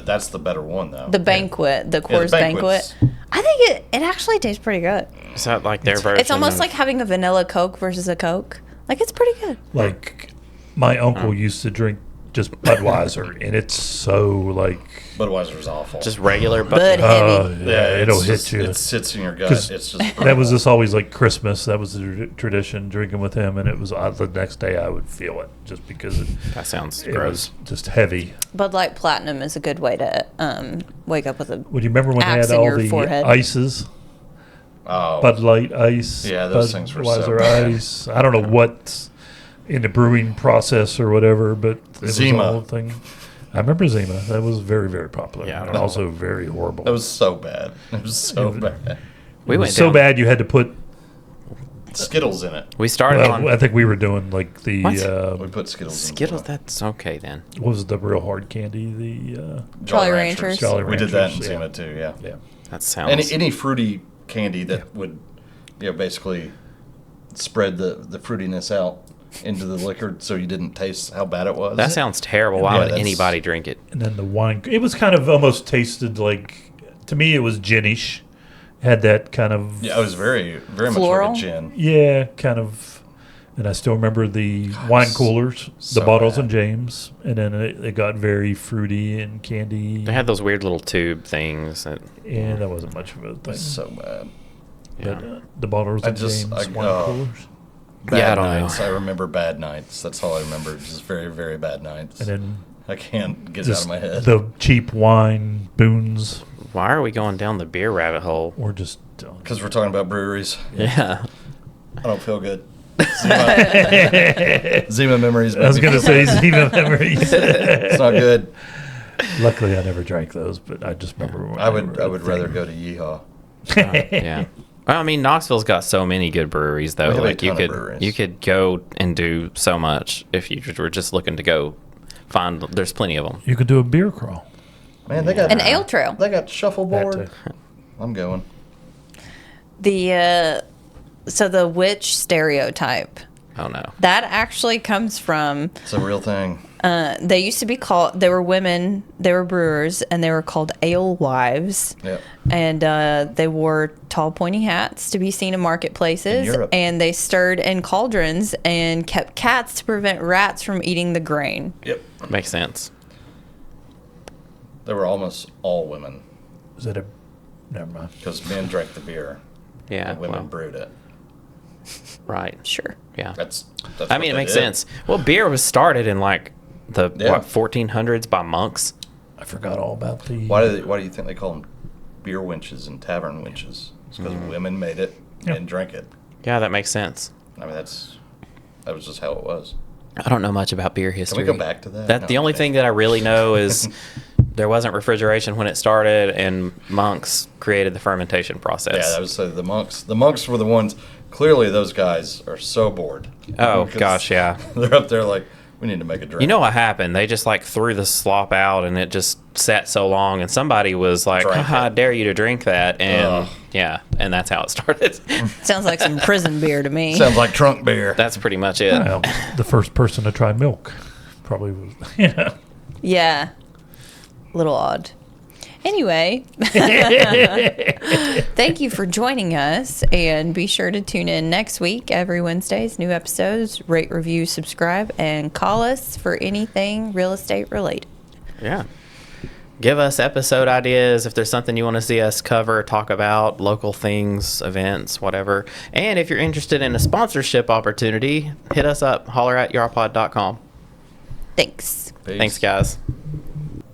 Speaker 2: That's the better one, though.
Speaker 3: The banquet, the Coors
Speaker 2: banquets.
Speaker 3: banquet. I think it actually tastes pretty good.
Speaker 1: is that like their version?
Speaker 3: It's almost
Speaker 1: of-
Speaker 3: like having a vanilla Coke versus a Coke. Like it's pretty good.
Speaker 4: like my uncle used to drink just Budweiser, and it's so like
Speaker 2: Budweiser's awful.
Speaker 1: just regular,
Speaker 3: Bud
Speaker 1: but
Speaker 3: heavy.
Speaker 4: yeah, it'll
Speaker 2: it's
Speaker 4: hit
Speaker 2: just-
Speaker 4: you.
Speaker 2: It sits in your gut.
Speaker 4: 'Cause
Speaker 2: It's just
Speaker 4: That was just always like Christmas. That was the tradition, drinking with him, and it was the next day I would feel it just because
Speaker 1: that sounds
Speaker 4: it
Speaker 1: gross.
Speaker 4: was just heavy.
Speaker 3: Bud Light Platinum is a good way to wake up with a.
Speaker 4: Would you remember when they
Speaker 3: Axe
Speaker 4: had
Speaker 3: in
Speaker 4: all
Speaker 3: your
Speaker 4: the
Speaker 3: forehead.
Speaker 4: ices?
Speaker 2: Oh,
Speaker 4: Bud Light Ice.
Speaker 2: Yeah, those things were so
Speaker 4: Budweiser
Speaker 2: bad.
Speaker 4: Ice. I don't know what's in the brewing process or whatever, but it was
Speaker 2: Zima.
Speaker 4: a whole thing. I remember Zima. That was very, very popular.
Speaker 1: Yeah, I don't
Speaker 4: and
Speaker 1: know.
Speaker 4: also very horrible.
Speaker 2: that was so bad. It was so
Speaker 4: It was-
Speaker 2: bad.
Speaker 1: We
Speaker 4: it
Speaker 1: went
Speaker 4: was so
Speaker 1: down-
Speaker 4: bad you had to put
Speaker 2: Skittles in it.
Speaker 1: We started on.
Speaker 4: I think we were doing like the
Speaker 2: We put Skittles in
Speaker 1: Skittles,
Speaker 2: it.
Speaker 1: that's okay then.
Speaker 4: what was the real hard candy? The
Speaker 3: Jolly Ranchers.
Speaker 4: Jolly
Speaker 2: We did that in
Speaker 4: Ranchers, yeah.
Speaker 2: Zima too, yeah.
Speaker 4: Yeah.
Speaker 1: That sounds.
Speaker 2: Any fruity candy that would, basically spread the fruitiness out into the liquor so you didn't taste how bad it was.
Speaker 1: That sounds terrible. Why
Speaker 2: Yeah,
Speaker 1: would
Speaker 2: that's-
Speaker 1: anybody drink it?
Speaker 4: And then the wine. It was kind of almost tasted like, to me, it was ginish. Had that kind of
Speaker 2: Yeah, it was very much
Speaker 3: Floral?
Speaker 2: like a gin.
Speaker 4: yeah, kind of. And I still remember the wine coolers,
Speaker 2: so
Speaker 4: the bottles
Speaker 2: bad.
Speaker 4: and James, and then it got very fruity and candy.
Speaker 1: They had those weird little tube things. That,
Speaker 4: And that wasn't much of a thing.
Speaker 2: So bad.
Speaker 1: yeah.
Speaker 4: But the bottles and James wine coolers.
Speaker 2: Bad
Speaker 1: Yeah, I don't
Speaker 2: nights.
Speaker 1: know.
Speaker 2: I remember bad nights. That's all I remember. Just very, very bad nights.
Speaker 4: And then
Speaker 2: I can't get it out
Speaker 4: just
Speaker 2: of my head.
Speaker 4: the cheap wine, boons,
Speaker 1: Why are we going down the beer rabbit hole?
Speaker 4: or just.
Speaker 2: Because we're talking about breweries.
Speaker 1: Yeah.
Speaker 2: I don't feel good. Zima memories.
Speaker 4: I was
Speaker 2: make me
Speaker 4: going to
Speaker 2: feel
Speaker 4: say Zima memories.
Speaker 2: it's not good.
Speaker 4: Luckily, I never drank those, but I just remember when
Speaker 2: I would
Speaker 4: they were a
Speaker 2: rather
Speaker 4: thing.
Speaker 2: go to Yeehaw.
Speaker 1: Yeah. Well, I mean, Knoxville's got so many good breweries, though.
Speaker 2: We have a
Speaker 1: Like you
Speaker 2: ton of
Speaker 1: could
Speaker 2: breweries.
Speaker 1: you could go and do so much if you were just looking to go find. There's plenty of them.
Speaker 4: You could do a beer crawl.
Speaker 2: Man, they got
Speaker 3: An ale trail.
Speaker 2: They got shuffleboard.
Speaker 4: That too.
Speaker 2: I'm going.
Speaker 3: So the witch stereotype,
Speaker 1: Oh no.
Speaker 3: that actually comes from,
Speaker 2: It's a real thing.
Speaker 3: they used to be called, they were women, they were brewers, and they were called ale wives.
Speaker 2: Yep.
Speaker 3: And they wore tall, pointy hats to be seen in marketplaces.
Speaker 2: In Europe.
Speaker 3: And they stirred in cauldrons and kept cats to prevent rats from eating the grain.
Speaker 2: Yep.
Speaker 1: Makes sense.
Speaker 2: They were almost all women
Speaker 4: Is that a. Never mind.
Speaker 2: because men drank the beer
Speaker 1: Yeah.
Speaker 2: and women
Speaker 1: Well,
Speaker 2: brewed it.
Speaker 1: right.
Speaker 3: Sure.
Speaker 1: Yeah.
Speaker 2: That's
Speaker 1: I mean, it makes sense. Well, beer was started in like the
Speaker 2: Yeah.
Speaker 1: 1400s by monks.
Speaker 4: I forgot all about the.
Speaker 2: Why do you think they call them beer winches and tavern winches? It's because women made it
Speaker 4: Yeah.
Speaker 2: and drank it.
Speaker 1: Yeah, that makes sense.
Speaker 2: I mean, that was just how it was.
Speaker 1: I don't know much about beer history.
Speaker 2: Can we go back to that?
Speaker 1: That
Speaker 2: No,
Speaker 1: the only
Speaker 2: okay.
Speaker 1: thing that I really know is there wasn't refrigeration when it started, and monks created the fermentation process.
Speaker 2: Yeah, that was the monks. The monks were the ones. Clearly, those guys are so bored.
Speaker 1: Oh,
Speaker 2: Because
Speaker 1: gosh, yeah.
Speaker 2: They're up there like, we need to make a drink.
Speaker 1: You know what happened? They just like threw the slop out, and it just sat so long, and somebody was like,
Speaker 2: Drank
Speaker 1: "Haha, I
Speaker 2: it.
Speaker 1: dare you to drink that," and
Speaker 2: Ugh.
Speaker 1: yeah, and that's how it started.
Speaker 3: Sounds like some prison beer to me.
Speaker 2: Sounds like trunk beer.
Speaker 1: That's pretty much it.
Speaker 4: Well, the first person to try milk probably was. Yeah.
Speaker 3: Yeah. Little odd. Anyway, thank you for joining us, and be sure to tune in next week, every Wednesday's new episodes. Rate, review, subscribe, and call us for anything real estate related.
Speaker 1: Yeah. Give us episode ideas if there's something you want to see us cover, talk about, local things, events, whatever. And if you're interested in a sponsorship opportunity, hit us up, holler@yarpod.com.
Speaker 3: Thanks.
Speaker 2: Peace.
Speaker 1: Thanks, guys.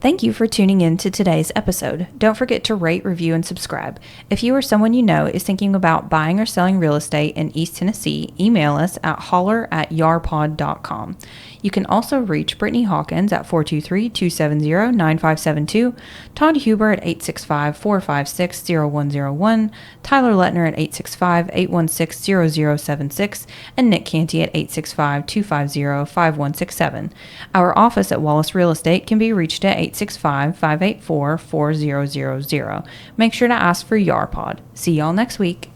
Speaker 3: Thank you for tuning in to today's episode. Don't forget to rate, review, and subscribe. If you or someone you know is thinking about buying or selling real estate in East Tennessee, email us at holler@yarpod.com. You can also reach Brittany Hawkins at 423-270-9572, Todd Huber at 865-456-0101, Tyler Letner at 865-816-0076, and Nick Cantey at 865-250-5167. Our office at Wallace Real Estate can be reached at 865-584-4000. Make sure to ask for YARPod. See y'all next week.